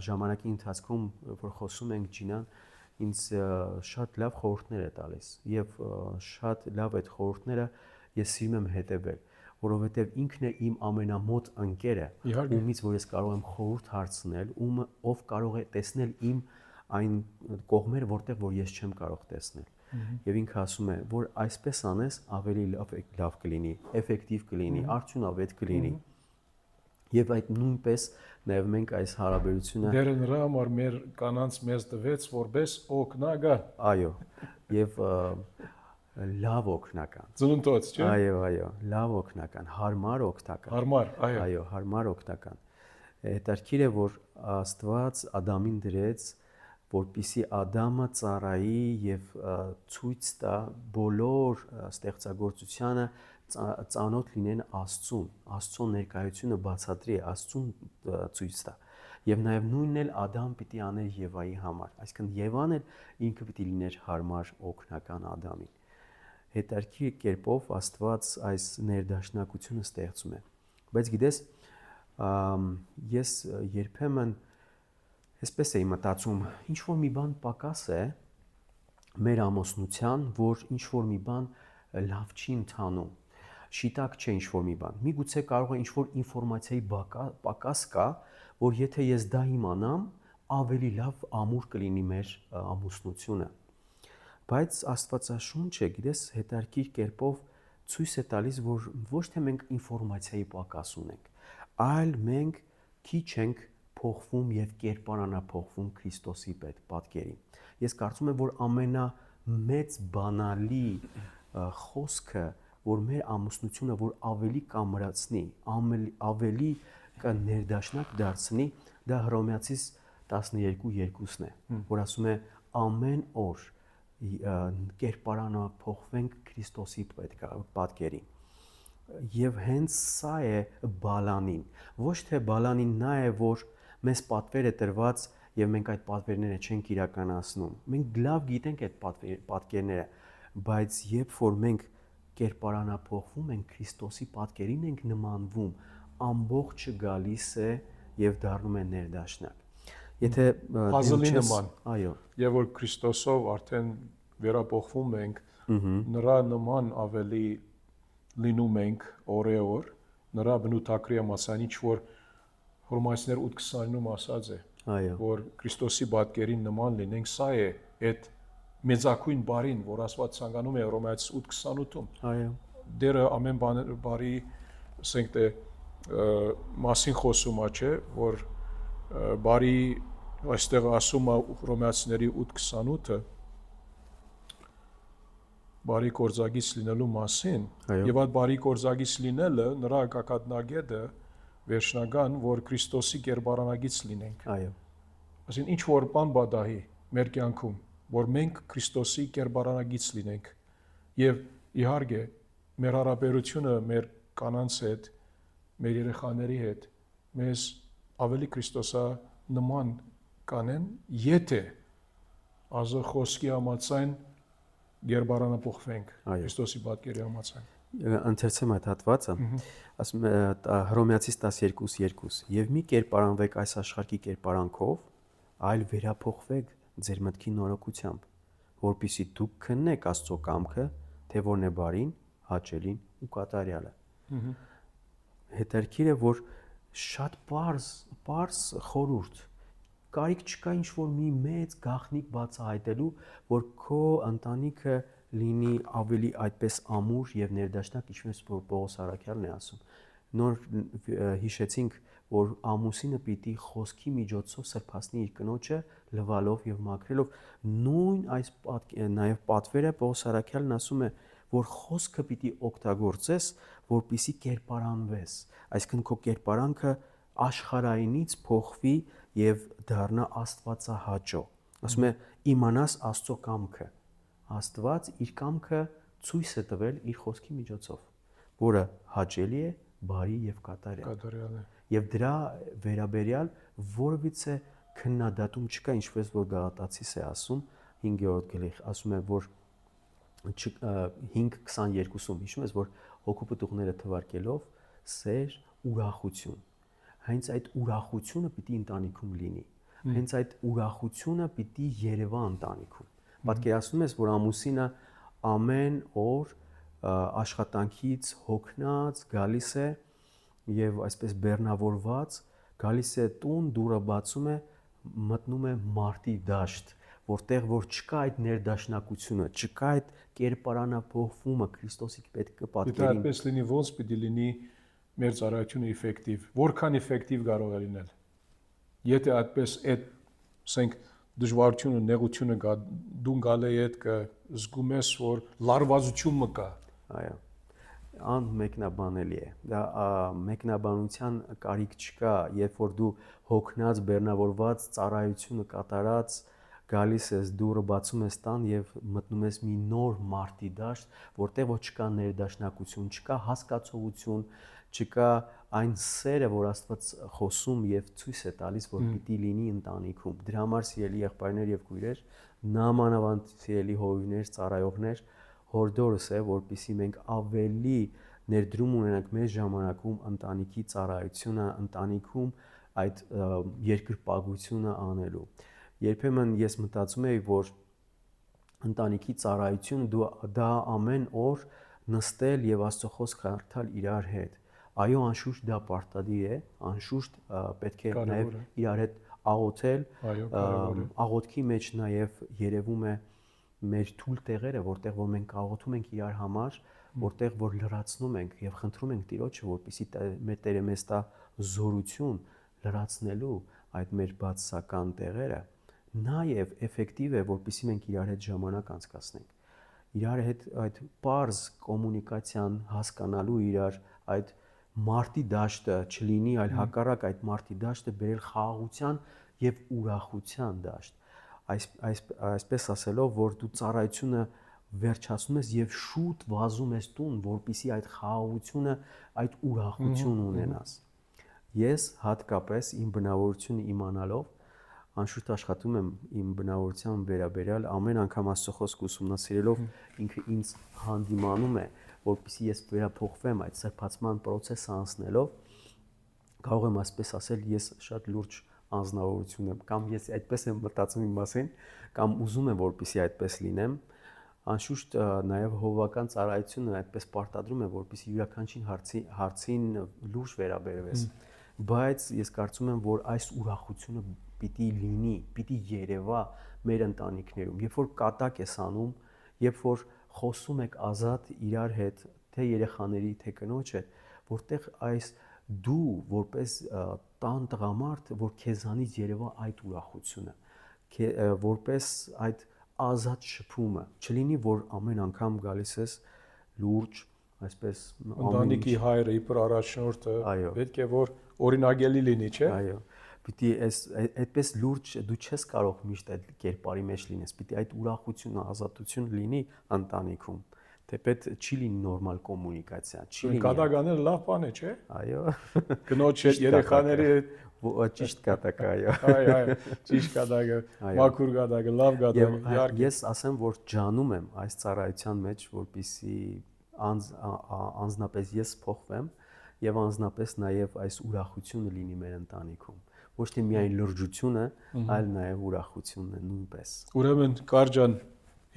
Speaker 2: ժամանակի ընթացքում որ խոսում ենք Ջինան, ինձ շատ լավ խորհուրդներ է տալիս եւ շատ լավ այդ խորհուրդները ես սիրում եմ հետևել, որովհետեւ ինքն է իմ ամենամոտ ընկերը, ումից որ ես կարող եմ խորհուրդ հարցնել, ով կարող է տեսնել իմ այն կողմերը, որտեղ որ ես չեմ կարող տեսնել։ Եվ ինքը ասում է, որ այսպես անես ավելի լավ կլինի, էֆեկտիվ կլինի, արդյունավետ կլինի։ Եվ այդ նույնպես նաև մենք այս հարաբերությունը
Speaker 1: դերը նրա համար մեր կանանց մեզ տվեց որպես օգնական։
Speaker 2: Այո, եւ լավ օգնական։
Speaker 1: Ծնունդոց, չէ՞։
Speaker 2: Այո, լավ օգնական, հարմար օգնական։
Speaker 1: Հարմար, այո։
Speaker 2: Այո, հարմար օգնական։ Հետաքրքիր է, որ Աստված Ադամին դրեց, որպեսզի Ադամը ծառայի եւ ցույց տա բոլոր ստեղծագործությանը ծանոթ լինեն Աստծուն, Աստծո ներկայությունը բացատրի, Աստծուն ցույց տա։ Եվ նաև նույնն էլ Ադամ պիտի աներ Եվայի համար, այսինքն Եվան էլ ինքը պիտի լիներ հարմար օգնական Ադամին։ Հետաքրքիր կերպով Աստված այս ներդաշնակությունը ստեղծում է։ Բայց գիտես, ես երբեմն այսպես էի մտածում, ինչ որ մի բան պակաս է մեր ամուսնության, որ ինչ որ մի բան լավ չի ընթանում, շիտակ չէ ինչ որ մի բան։ Միգուցե կարող է ինչ որ ինֆորմացիայի պակաս կա, որ եթե ես դա իմանամ, ավելի լավ ամուր կլինի մեր ամուսնությունը։ Բայց Աստվածաշունչը, գիտես, հետաքրքիր կերպով ցույց է տալիս, որ ոչ թե մենք ինֆորմացիայի պակաս ունենք, այլ մենք քիչ ենք փոխվում եւ կերպարանափոխվում Քրիստոսի պատկերին։ Ես կարծում եմ, որ ամենամեծ բանալի խոսքը, որ մեր ամուսնությունը որ ավելի կամրացնի, ավելի կներդաշնակ դարձնի, դա Հռոմեացիս 12:2-ն է, որ ասում է ամեն օր կերպարանափոխվենք Քրիստոսի պատկերին։ Եվ հենց սա է բալանին, ոչ թե բալանին նա է, որ մեզ պատվեր է տրված եւ մենք այդ պատվերները չենք իրականացնում։ Մենք լավ գիտենք այդ պատկերները, բայց երբ որ մենք կերպարանափոխվում ենք Քրիստոսի պատկերին ենք նմանվում, ամբողջը գալիս է եւ դառնում է ներդաշնակ։ Եթե
Speaker 1: puzzle-ի նման,
Speaker 2: այո,
Speaker 1: եւ որ Քրիստոսով արդեն վերափոխվում ենք, նրա նման ավելի լինում ենք օրեօր, նրա բնութագրի համաձայն ինչ որ Հռոմեացիներ 8:29-ում ասած է,
Speaker 2: այո,
Speaker 1: որ Քրիստոսի պատկերին նման լինենք, սա է այդ մեծակույն բարին, որ Աստված ցանկանում է Հռոմեացիս 8:28-ում։
Speaker 2: այո,
Speaker 1: Դերը ամեն բարի, ասենք թե մասին խոսում է, չէ, որ բարի այստեղ ասում է Հռոմեացիների 8:28-ը բարի կորձագից լինելու մասին, եւ այդ բարի կորձագից լինելը նրա կակատնագետը վերջնական, որ Քրիստոսի կերպարանագից լինենք։
Speaker 2: այո,
Speaker 1: Այսինքն ինչ որ բան բադահի մեր կյանքում, որ մենք Քրիստոսի կերպարանագից լինենք եւ իհարկե մեր հարաբերությունը մեր կանանց հետ, մեր երեխաների հետ մեզ ավելի Քրիստոսա նման կանեն, եթե ազը խոսքի համաձայն կերպարանափոխվենք Քրիստոսի պատկերի համաձայն։
Speaker 2: Ընթերցեմ այդ հատվածը, ասում է Հռոմեացիս 12:2 եւ մի կերպարանվեք այս աշխարհի կերպարանքով, այլ վերափոխվեք ձեր մտքի նորոգությամբ, որpիսի դուք քննեք Աստծո կամքը, թե որն է բարին, հաճելին ու կատարյալը։ Հետաքրքիր է, որ շատ պարզ խորհուրդ, կարիք չկա ինչ որ մի մեծ գաղտնիք բացահայտելու, որ քո ընտանիքը լինի ավելի այդպես ամուր եւ ներդաշնակ, ինչպես որ Պողոս Առաքյալն է ասում։ Նոր հիշեցինք, որ ամուսինը պիտի խոսքի միջոցով սրբացնի իր կնոջը լվալով եւ մաքրելով։ Նույն այս նաեւ պատվերը Պողոս Առաքյալն ասում է, որ խոսքը պիտի օգտագործես, որպիսի կերպարանվես, այսինքն քո կերպարանքը աշխարհայինից փոխվի եւ դառնա աստվածահաճո։ Ասում է իմանաս Աստծո կամքը։ Աստված իր կամքը ցույց է տվել իր խոսքի միջոցով, որը հաճելի է, բարի եւ կատարյալ։ Եվ դրա վերաբերյալ որևիցե քննադատում չկա, ինչպես որ Գաղատացիս է ասում 5-րդ գլխ, ասում է, որ 5:22-ում հիշում ես, որ հոգու պտուղները թվարկելով սեր, ուրախություն։ Հենց այդ ուրախությունը պիտի ընտանիքում լինի։ Հենց այդ ուրախությունը պիտի երևա ընտանիքում։ Պատկերացնում ես, որ ամուսինը ամեն օր աշխատանքից հոգնած գալիս է եւ այսպես բեռնավորված գալիս է տուն, դուռը բացում է, մտնում է մարտի դաշտ, որտեղ որ չկա այդ ներդաշնակությունը, չկա այդ կերպարանափոխումը Քրիստոսի պետք է պատկերին։
Speaker 1: Դա այդպես լինի, ոնց պիտի լինի մեր ծառայությունը էֆեկտիվ, որքան էֆեկտիվ կարող է լինել։ Եթե այդպես այդ, ասենք, դժվարությունը, նեղությունը կա, դու գալի հետ կզգում ես, որ լարվածություն կա։
Speaker 2: Այո։ Անմեկնաբանելի է։ Դա մեկնաբանության կարիք չկա, երբ որ դու հոգնած, բեռնավորված, ծառայությունը կատարած գալիս ես, դուռը բացում ես տան եւ մտնում ես մի նոր մարտի դաշտ, որտեղ որ չկա ներդաշնակություն, չկա հասկացողություն, չկա այն սերը, որ Աստված խոսում եւ ցույց է տալիս, որ պիտի լինի ընտանիքում։ Դրա համար սիրելի եղբայրներ եւ քույրեր, նամանավանդ սիրելի հովիվներ, ծառայողներ, հորդորս է, որպեսզի մենք ավելի ներդրում ունենանք մեր ժամանակում ընտանիքի ծառայությունը, ընտանիքում այդ երկրպագությունը անելու։ Երբեմն ես մտածում եի, որ ընտանիքի ծառայությունը դա ամեն օր նստել եւ Աստծո խոսքը կարդալ իրար հետ։ Այո, անշուշտ դա պարտադիր է, անշուշտ պետք է նաեւ իրար հետ աղոթել, աղոթքի մեջ նաեւ երևում է մեր թույլ տեղերը, որտեղ որ մենք աղոթում ենք իրար համար, որտեղ որ լրացնում ենք եւ խնդրում ենք Տիրոջը, որպեսզի մեր Տերը մեզ տա զորություն լրացնելու այդ մեր բացասական տեղերը, նաեւ էֆեկտիվ է, որպեսզի մենք իրար հետ ժամանակ անցկացնենք։ Իրար հետ այդ པարզ կոմունիկացիան հասկանալու իրար այդ մարտի դաշտը չլինի, այլ հակառակ այդ մարտի դաշտը բերել խաղաղության եւ ուրախության դաշտ։ Այսպես ասելով, որ դու ծառայությունը վերջացնում ես եւ շուտ վազում ես տուն, որպեսզի այդ խաղաղությունը, այդ ուրախությունը ունենաս։ Ես հատկապես իմ բնավորությունը իմանալով անշուշտ աշխատում եմ իմ բնավորության վերաբերյալ ամեն անգամ Աստծո խոսքը ուսումնասիրելով ինքը ինձ հանդիմանում է, որպեսզի ես վերափոխվեմ այդ սրբացման process-ը անցնելով, կարող եմ ասպես ասել, ես շատ լուրջ անձնավորություն եմ, կամ ես այդպես եմ մտածում իմ մասին, կամ ուզում եմ որպեսզի այդպես լինեմ, անշուշտ նաև հովվական ծառայությունը այդպես պարտադրում է, որպեսզի յուրաքանչյուր հարցին լուրջ վերաբերվես, բայց ես կարծում եմ, որ այս ուրախությունը պիտի լինի, պիտի երևա մեր ընտանիքներում, երբ որ կատակ ես անում, երբ որ խոսում եք ազատ իրար հետ, թե երեխաների, թե կնոջ հետ, որտեղ այս դու որպես տան տղամարդ, որ քեզանից երևա այդ ուրախությունը, որպես այդ ազատ շփումը, չլինի, որ ամեն անգամ գալիս ես լուրջ, այսպես
Speaker 1: ընտանիքի հայրը իբր առաջնորդը, պետք է որ օրինագելի լինի, չէ՞։
Speaker 2: Այո։ Պիտի այդպես լուրջ դու չես կարող միշտ այդ կերպարի մեջ լինես, պիտի այդ ուրախությունը, ազատությունը լինի ընտանիքում։ Թեպետ չի լինի նորմալ կոմունիկացիա, չի լինի։
Speaker 1: Կատակաները լավ բան է, չէ՞։
Speaker 2: Այո։
Speaker 1: Կնոջ հետ, երեխաների հետ
Speaker 2: ճիշտ կատակ, այո։
Speaker 1: Այո, ճիշտ կատակը, մաքուր կատակը, լավ կատակը, իհարկե։
Speaker 2: Ես ասեմ, որ ջանում եմ այս ծառայության մեջ, որպեսզի անձնապես ես փոխվեմ եւ անձնապես նաեւ այս ուրախությունը լինի մեր ընտանիքում։ Ոչ թե միայն լրջությունը, այլ նաեւ ուրախությունն է նույնպես։
Speaker 1: Ուրեմն Կարճան,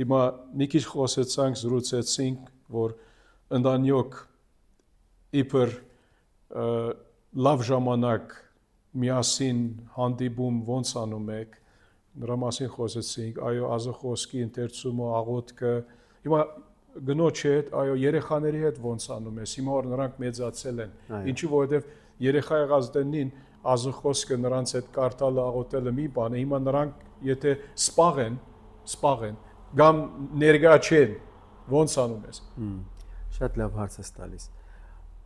Speaker 1: հիմա մի քիչ խոսեցանք, զրուցեցինք, որ ընտանիք իբր լավ ժամանակ միասին հանդիպում ոնց անում եք, նրա մասին խոսեցինք, այո, Աստծո խոսքի ընթերցումը, աղոթքը, հիմա գնոջ հետ, այո, երեխաների հետ ոնց անում ես, հիմա որ նրանք մեծացել են, ինչու որովհետև երեխա եղած դենին Աստծո խոսքը նրանց հետ կարդալը, աղոթելը մի բան է, հիմա նրանք եթե սպաղ են, կամ ներկա չեն, Ոնց անում ես։
Speaker 2: Շատ լավ հարց ես տալիս։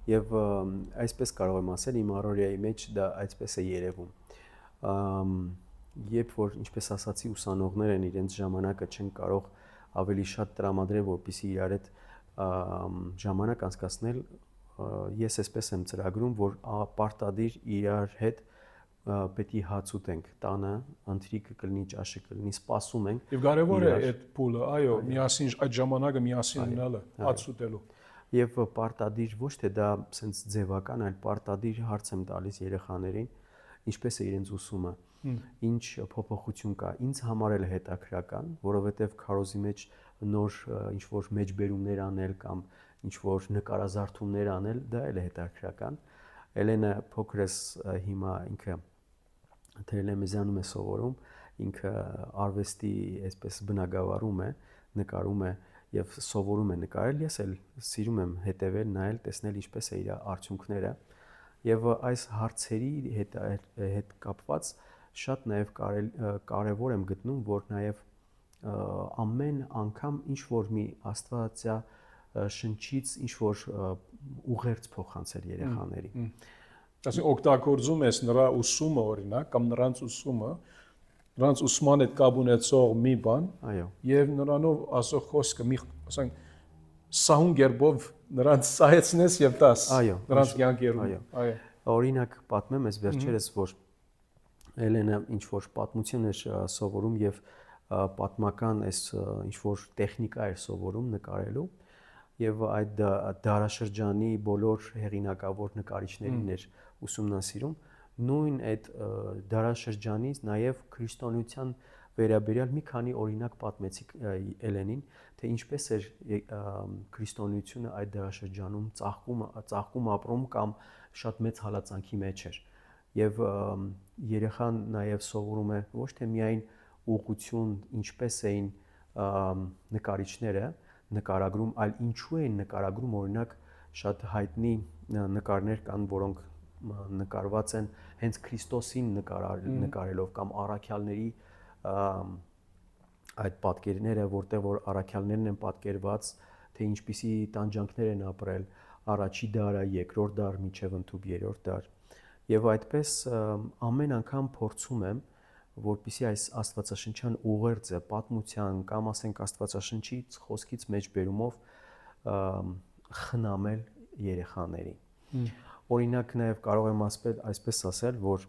Speaker 2: Եվ այսպես կարող եմ ասել, իմ առօրյայի մեջ դա այսպես է երևում։ Երբ որ, ինչպես ասացի, ուսանողներ են իրենց ժամանակը չեն կարող ավելի շատ տրամադրել, որպեսզի իրար հետ ժամանակ անցկացնել, ես այսպես եմ ծրագրում, որ պարտադիր իրար հետ պետք է հաց ուտենք տանը, ընթրիքը կլինի, ճաշը կլինի, սպասում ենք։
Speaker 1: Եվ կարևոր է այդ փուլը, այո, միասին այդ ժամանակը միասին ունենալը, հաց ուտելու։
Speaker 2: Եվ պարտադիր ոչ թե դա սենց ձևական, այլ պարտադիր հարց եմ տալիս երեխաներին, ինչպես է իրենց ուսումը, ինչ փոփոխություն կա։ Ինձ համար էլ հետաքրական, որովհետև քարոզի մեջ նոր ինչ-որ մեջբերումներ անել կամ ինչ-որ նկարազարդումներ անել, դա էլ է հետաքրական։ Էլենը փոքրս հիմա ինքը Թելեմեզանում է սովորում, ինքը արվեստի այսպես բնագավառում է, նկարում է եւ սովորում է նկարել, ես էլ սիրում եմ հետեւել, նայել, տեսնել ինչպես է իր արդյունքները եւ այս հարցերի հետ կապված շատ նաեւ կարեւոր եմ գտնում, որ նաեւ ամեն անգամ ինչ որ մի աստվածյա շնչից ինչ որ ուղերձ փոխանցել երեխաներին։
Speaker 1: Այսինքն օգտագործում ես նրա ուսումը օրինակ կամ նրանց ուսման հետ կապ ունեցող մի բան,
Speaker 2: այո,
Speaker 1: եւ նրանով ասող խոսքը մի ասենք սահուն գերբով նրանց սահեցնես եւ տաս նրանց կյանքերում,
Speaker 2: այո։ Օրինակ պատմեմ ես վերջերս, որ Էլենը ինչ որ պատմություն էր սովորում եւ պատմական այս ինչ որ տեխնիկա էր սովորում նկարելու եւ այդ դարաշրջանի բոլոր հեղինակավոր նկարիչներին էր ուսումնասիրում, նույն այդ դարաշրջանից նաև քրիստոնեության վերաբերյալ մի քանի օրինակ պատմեցի Էլենին, թե ինչպես էր քրիստոնեությունը այդ դարաշրջանում ծաղկում ապրում կամ շատ մեծ հալածանքի մեջ էր։ Եվ երեխան նաև սովորում է ոչ թե միայն ուղղություն, ինչպես էին նկարիչները նկարագրում, այլ ինչու էին նկարագրում, օրինակ շատ հայտնի նկարներ կան, որոնք նկարված են հենց Քրիստոսին նկարելով կամ առաքյալների այդ պատկերները, որտեղ որ առաքյալներն են պատկերված, թե ինչպիսի տանջանքներ են ապրել առաջի դարը, երկրորդ դար, մինչև ընդհուպ երրորդ դար։ Եվ այդպես ամեն անգամ փորձում եմ, որպեսզի այս աստվածաշնչյան ուղերձը, պատմության կամ ասենք աստվածաշնչից խոսքից մեջ բերումով խնամել երեխաներին։ Օրինակ նաև կարող եմ այսպես ասել, որ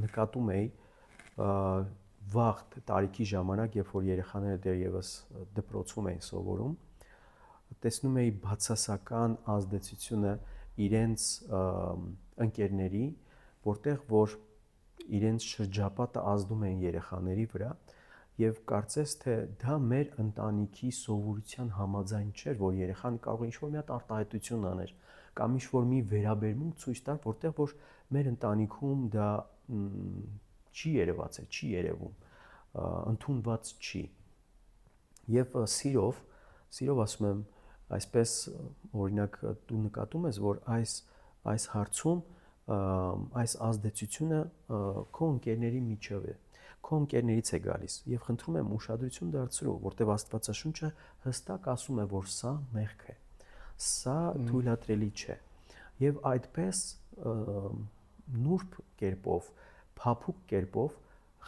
Speaker 2: նկատում էի վաղ տարիքի ժամանակ, երբ որ երեխաները դեռևս դպրոցում էին սովորում, տեսնում էի բացասական ազդեցությունը իրենց ընկերների, որտեղ որ իրենց շրջապատը ազդում էին երեխաների վրա եւ կարծես թե դա մեր ընտանիքի սովորության համաձայն չէր, որ երեխան կարող է ինչ-որ մի հատ արտահայտություն աներ կամ ինչ-որ մի վերաբերմունք ցույց տալ, որտեղ որ մեր ընտանիքում դա չի երևացել, չի երևում, ընդունված չի։ Եվ սիրով ասում եմ, այսպես օրինակ դու նկատում ես, որ այս հարցում այս ազդեցությունը քո ընկերների միջև է, քո ընկերներից է գալիս եւ խնդրում եմ ուշադրություն դարձրու, որտեղ Աստվածաշունչը հստակ ասում է, որ սա մեղք է, սա թույլատրելի չէ։ Եւ այդպես նուրբ կերպով, փափուկ կերպով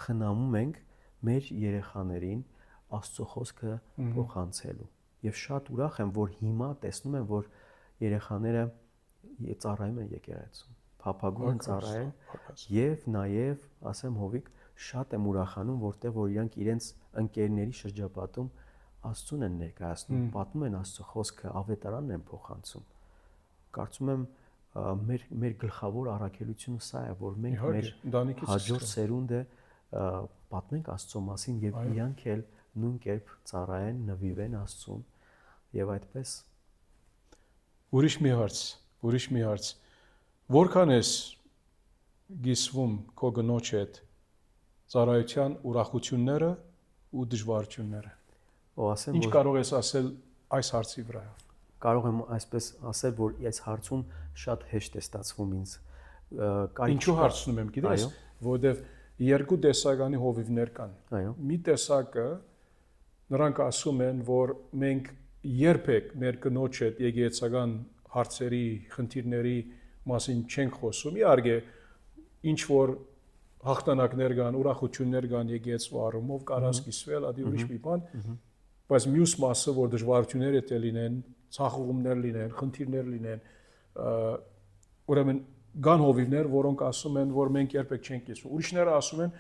Speaker 2: խնամում ենք մեր երեխաներին Աստծո խոսքը փոխանցելու։ Եվ շատ ուրախ եմ, որ հիմա տեսնում եմ, որ երեխաները ծառայում են եկեղեցում, փափագում են ծառայել եւ նաեւ, ասեմ Հովիկ, շատ եմ ուրախանում, որտեղ որ իրանք իրենց ընկերների շրջապատում Աստծուն են ներկայացնում, պատմում են Աստծո խոսքը, ավետարանն են փոխանցում։ Կարծում եմ մեր գլխավոր առաքելությունը սա է, որ մենք մեր հաջորդ սերունդը պատմենք Աստծո մասին եւ իրանք էլ նույն կերպ ծառայեն, նվիրվեն Աստծուն եւ այդպես։
Speaker 1: Ուրիշ մի հարց։ Որքան ես գիսվում քո գնոջ հետ ծառայության ուրախությունները ու դժվարությունները։ Ինչ կարող ես ասել այս հարցի վրա։
Speaker 2: Կարող եմ այսպես ասել, որ այս հարցում շատ հեշտ է ստացվում ինձ։
Speaker 1: Ինչու հարցնում եմ, գիտես, որովհետև երկու տեսականի հովիվներ կան։ Մի տեսակը նրանք ասում են, որ մենք երբեք մեր կնոջ հետ եկեղեցական հարցերի, խնդիրների մասին չենք խոսում։ Իհարկե, ինչ որ հաղթանակներ կան, ուրախություններ կան եկեղեցու առումով, կարա սկսվել, ադի ուրիշ մի բան, բայց մյուս մասը, որ դժվարություններ է լինեն, ցախողումներ լինեն, խնդիրներ լինեն, ուրեմն կան հովիվներ, որոնք ասում են, որ մենք երբեք չենք կիսվում։ Ուրիշները ասում են,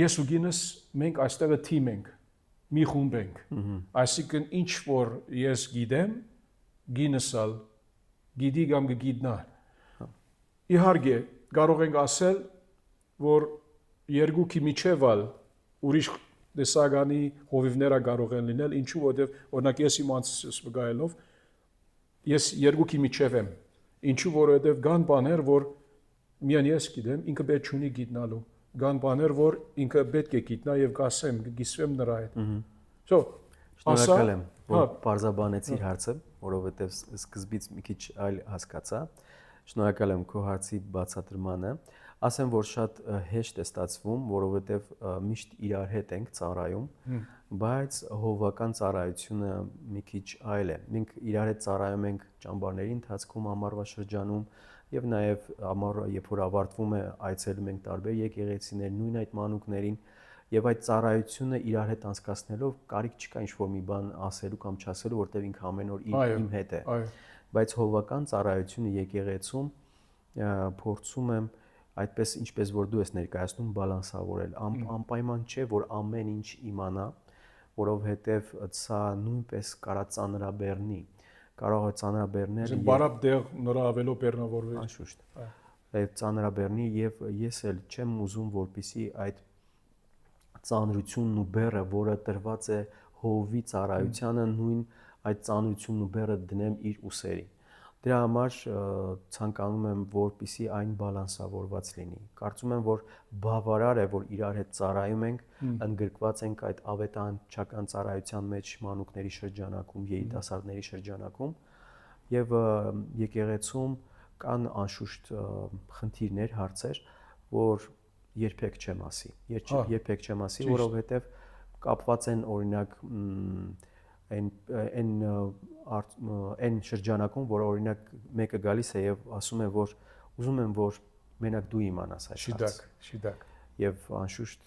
Speaker 1: ես ու գինս մենք այստեղը թիմ ենք, մի խումբ ենք։ Այսինքն ինչ որ ես գիտեմ, գինսալ գիտի կամ կգիտնա։ Իհարկե, կարող ենք ասել, որ երկուքի միջևալ ուրիշ տեսականի հովիվները կարող են լինել, ինչու որտեվ օրինակ ես իմ անձս վկայելով ես երկուքի միջև եմ, ինչու որովհետև կան բաներ, որ միայն ես գիտեմ, ինքը պետք չունի գիտնալու, կան բաներ, որ ինքը պետք է գիտնա եւ կասեմ, կգիսվեմ նրա հետ։
Speaker 2: Շնորհակալ եմ, որ բարձաբանեցիր հարցը, որովհետև սկզբից մի քիչ այլ հասկացա։ Շնորհակալ եմ քո հարցի բացատրմանը։ Ասեմ, որ շատ հեշտ է ստացվում, որովհետև միշտ իրար հետ ենք ծառայում, բայց հովվական ծառայությունը մի քիչ այլ է։ Մենք իրար հետ ծառայում ենք ճամբարների ընթացքում, ամառվա շրջանում եւ նաեւ ամառը, երբ որ ավարտվում է, այցելում ենք տարբեր եկեղեցիներ, նույն այդ մանուկներին եւ այդ ծառայությունը իրար հետ անցկացնելով կարիք չկա ինչ-որ մի բան ասելու կամ չասելու, որտեղ ինքը ամեն օր իմ հետ է։ Բայց հովվական ծառայությունը եկեղեցում փորձում եմ այդպես ինչպես որ դու ես ներկայացնում բալանսավորել, անպայման չէ որ ամեն ինչ իմանա, որովհետև սա նույնպես կարա ծանրաբեռնի, կարող է ծանրաբեռնել
Speaker 1: բարապ դեղ նրա ավելո բեռնավորվել։
Speaker 2: Անշուշտ։ Այդ ծանրաբեռնի եւ ես էլ չեմ ուզում որպիսի այդ ծանրությունն ու բեռը, որը տրված է հովվի ծառայությանը, նույն այդ ծանրությունն ու բեռը դնեմ իր ուսերին։ Դրա համար ցանկանում եմ, որպիսի այն բալանսավորված լինի։ Կարծում եմ, որ բավարար է, որ իրար հետ ծառայում ենք, ընդգրկված ենք այդ ավետարանչական ծառայության մեջ մանուկների շրջանակում, երիտասարդների շրջանակում եւ եկեղեցում կան անշուշտ խնդիրներ, հարցեր, որ երբեք չեմ ասի։ Երբեք չեմ ասի, որովհետեւ կապված են օրինակ այն շրջանակում, որ օրինակ մեկը գալիս է եւ ասում է, որ ուզում եմ, որ մենակ դու իմանաս այս հարցը։
Speaker 1: Շիդակ։
Speaker 2: Եվ անշուշտ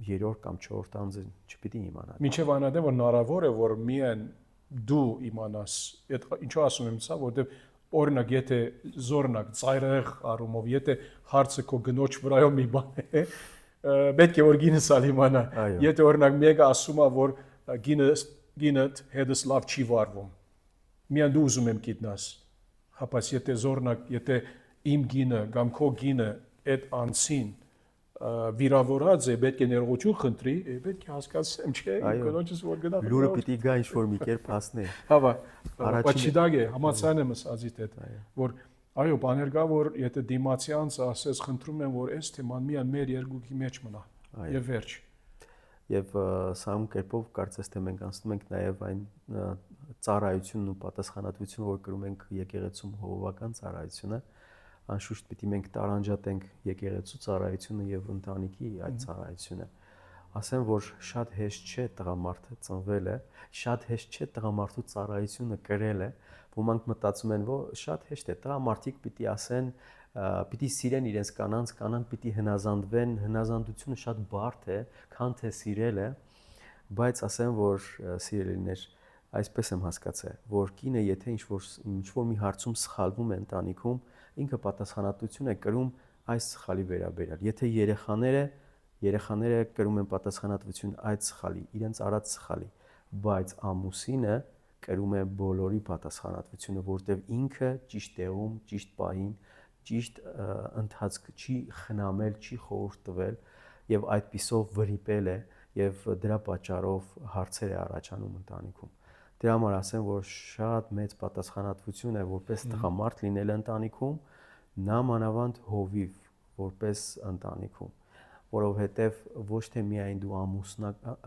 Speaker 2: երրորդ կամ չորրորդ անձը չպիտի իմանա։
Speaker 1: Մինչև այնադեմ որ հնարավոր է, որ միայն դու իմանաս, այդ ինչու ասում եմ սա, որովհետեւ օրինակ եթե զորնակ ծայրահեղ առումով, եթե հարցը քո գնոջ վրայով մի բան է, պետք է որ գինս ալ իմանա։ Եթե օրինակ մեկը ասում է, որ գինդ հետս լավ չի վարվում, միայն դու ուզում եմ գիտնաս, հապա եթե զորնակ, եթե իմ գինը կամ քո գինը այդ անցին վիրավորած է, պետք է ներողություն խնդրի, պետք է հասկացեմ, չէ, կնոջս որ գնա։
Speaker 2: Լուրը պիտի գա ինչ-որ մի կերպ հասնի։
Speaker 1: Հավա, բայց չդագ է, համաձայն եմ ասածիդ հետ, որ այո, բաներ կա, որ եթե դիմացի անձը ասես, խնդրում եմ, որ այս թեման միայն մեր երկուքի մեջ մնա, եւ վերջ։
Speaker 2: Եվ սա կերպով կարծես թե մենք անցնում ենք նաեւ այն ծառայությունն ու պատասխանատվությունը, որ կրում ենք եկեղեցում հովվական ծառայությունը, անշուշտ պիտի մենք տարանջատենք եկեղեցու ծառայությունը եւ ընտանիքի այդ ծառայությունը։ Ասեմ, որ շատ հեշտ չէ տղամարդը ծնվելը, շատ հեշտ չէ տղամարդու ծառայությունը կրելը, ոմանք մտածում են, որ շատ հեշտ է, տղամարդիկ պիտի ասեն, պիտի սիրեն իրենց կանանց, կանանք պիտի հնազանդվեն, հնազանդությունը շատ բարդ է, քան թե սիրելը, բայց ասեմ, որ սիրելիներ, այսպես եմ հասկացել, որ կինը եթե ինչ-որ մի հարցում սխալվում է ընտանիքում, ինքը պատասխանատվություն է կրում այս սխալի վերաբերյալ։ Եթե երեխաները կրում են պատասխանատվություն այդ սխալի, իրենց արած սխալի, բայց ամուսինը կրում է բոլորի պատասխանատվությունը, որտեղ ինքը ճիշտ տեղում, ճիշտ պահին, ճիշտ ընթացք չի խնամել, չի խորհուրդ տվել եւ այդպիսով վրիպել է եւ դրա պատճառով հարցեր է առաջանում ընտանիքում։ Դրա համար ասեմ, որ շատ մեծ պատասխանատվություն է որպես տղամարդ լինել ընտանիքում, նամանավանդ հովիվ որպես ընտանիքում, որովհետև ոչ թե միայն դու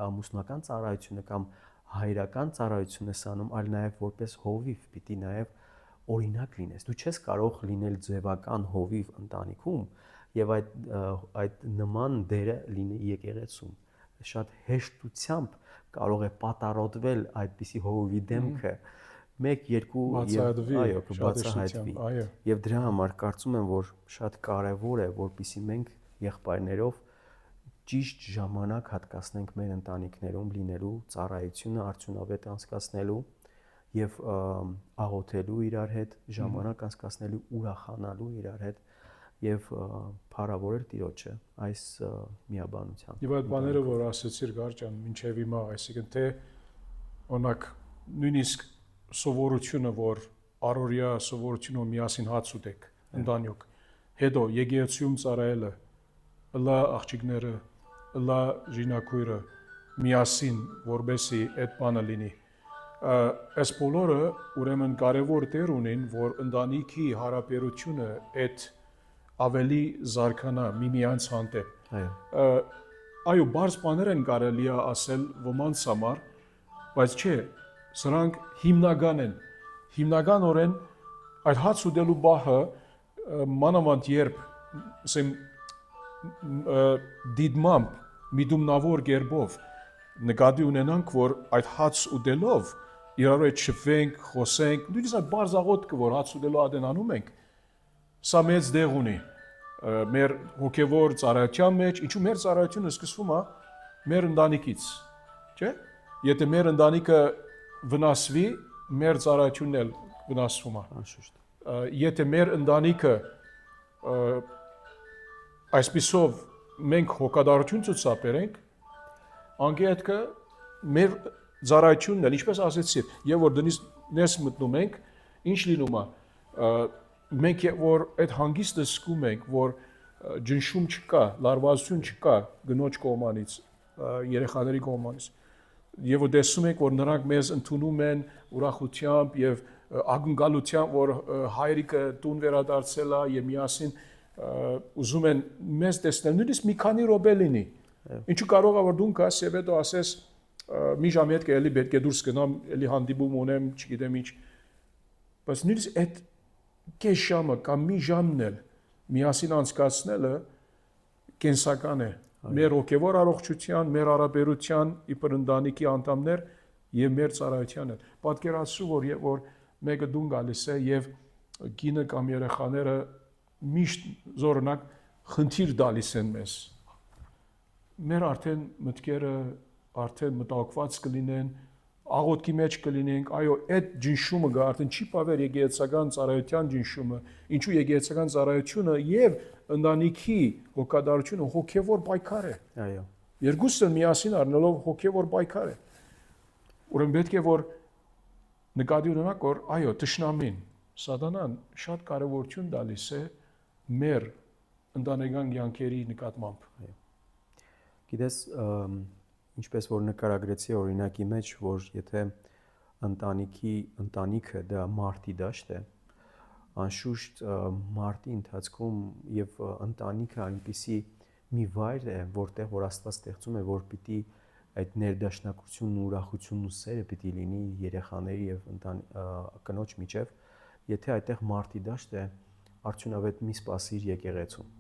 Speaker 2: ամուսնական ծառայությունը կամ հայրական ծառայություն ես անում, այլ նաև որպես հովիվ պիտի նաև օրինակ լինես։ Դու չես կարող լինել ձևական հովիվ ընտանիքում եւ այդ նման դերը լինի եկեղեցում։ Շատ հեշտությամբ կարող է պատառոտվել այդպիսի հովովի դեմքը 1-2
Speaker 1: Բացահայտվի,
Speaker 2: այո,
Speaker 1: շատ
Speaker 2: կբացահայտվի։
Speaker 1: հեշտությամբ, այո։
Speaker 2: Եվ դրա համար կարծում եմ, որ շատ կարևոր է, որպեսզի մենք եղբայրներով ճիշտ ժամանակ հատկացնենք մեր ընտանիքներում լինելու ծառայությունը արդյունավետ անցկացնելու եւ աղոթելու իրար հետ, ժամանակ անցկացնելու, ուրախանալու իրար հետ եւ փառավորել Տիրոջը այս միաբանությամբ։
Speaker 1: Եվ այդ բաները, որ ասեցիր Գարջան, մինչև հիմա, այսինքն թե օրինակ նույնիսկ սովորությունը, որ առօրյա սովորությունը միասին հաց ուտեք, ընտանիք, հետո եկեղեցիում ծառայելը, լա աղջիկները, լա ժինակույրը միասին, որբեսի այդ բանը լինի։ Այս բոլորը ուրեմն կարևոր դեր ունեն, որ ընտանիքի հարաբերությունը այդ ավելի զարգանա միմյանց հանդեպ։ Այո, բարձ բաներ են կարելի ասել ոմանց համար, բայց չէ, սրանք հիմնական են։ Հիմնականորեն այդ հաց ուտելու բահը մանավանդ երբ ասեմ դիդմամբ միտումնավոր գերբով նկատի ունենանք, որ այդ հաց ուտելով իրար հետ շփվենք, խոսենք, նույնիսկ այդ բարձ աղոթքը, որ հաց ուտելու ադենանում ենք, սա մեծ դեղ ունի մեր հոգևոր ծառայության մեջ, ինչու մեր ծառայությունը սկսվում է մեր ընտանիքից, չէ՞։ Եթե մեր ընտանիքը վնասվի, մեր ծառայությունն էլ վնասվում է։
Speaker 2: Անշուշտ։
Speaker 1: Եթե մեր ընտանիքը այսպիսով մենք հոգադարություն ցուցաբերենք, անգետքը մեր ծառայությունն էլ, ինչպես ասեցի, եւ որ դնից ներս մտնում ենք, ինչ լինում է, մենք որ այդ հանգիստը զգում ենք, որ ջնշում չկա, լարվածություն չկա գնոջ կողմանից, երեխաների կողմանից, եւ որ տեսնում ենք, որ նրանք մեզ ընդունում են ուրախությամբ եւ ակնկալությամբ, որ հայրիկը տուն վերադարձել է եւ միասին ուզում են մեզ տեսնել, նույնիսկ մի քանի րոպե լինի։ Ինչու կարող է որ դու գաս եւ հետո ասես մի ժամ հետ կելի պետք է դուրս գնամ, էլի հանդիպում ունեմ, չգիտեմ ինչ։ Բայց նույնիսկ այդ կես ժամը կամ մի ժամն էլ միասին անցկացնելը կենսական է։ Մեր հոգևոր առողջության, մեր հարաբերության իբր ընտանիքի անդամներ եւ մեր ծառայության հետ։ Պատկերացրու, որ մեկը դուն գալիս է եւ կինը կամ երեխաները միշտ զորնակ խնդիր տալիս են մեզ։ Մեր արդեն մտքերը արդեն մտահոգված կլինեն, աղոթքի մեջ կլինենք, այո, այդ ջնշումը գա արդեն չի բավեր եկեղեցական ծառայության ջնշումը, ինչու եկեղեցական ծառայությունը եւ ընտանիքի հոգադարությունը հոգեվոր պայքար է։
Speaker 2: Այո։
Speaker 1: Երկուսը միասին առնելով հոգեվոր պայքար է։ Ուրեմն պետք է որ նկատի ունենանք, որ այո, թշնամին, սատանան շատ կարևորություն տալիս է մեր ընտանեկան կյանքերի նկատմամբ։
Speaker 2: Այո։ Գիտես, ինչպես որ նկարագրեցի օրինակի մեջ, որ եթե ընտանիքը դա մարտի դաշտ է, անշուշտ մարտի ընթացքում եւ ընտանիքը այնպիսի մի վայր է, որտեղ որ Աստված ստեղծում է, որ պիտի այդ ներդաշնակությունն ու ուրախությունն ու սերը պիտի լինի երեխաների եւ կնոջ միջև, եթե այդտեղ մարտի դաշտ է, արդյունավետ մի սպասիր եկեղեցում։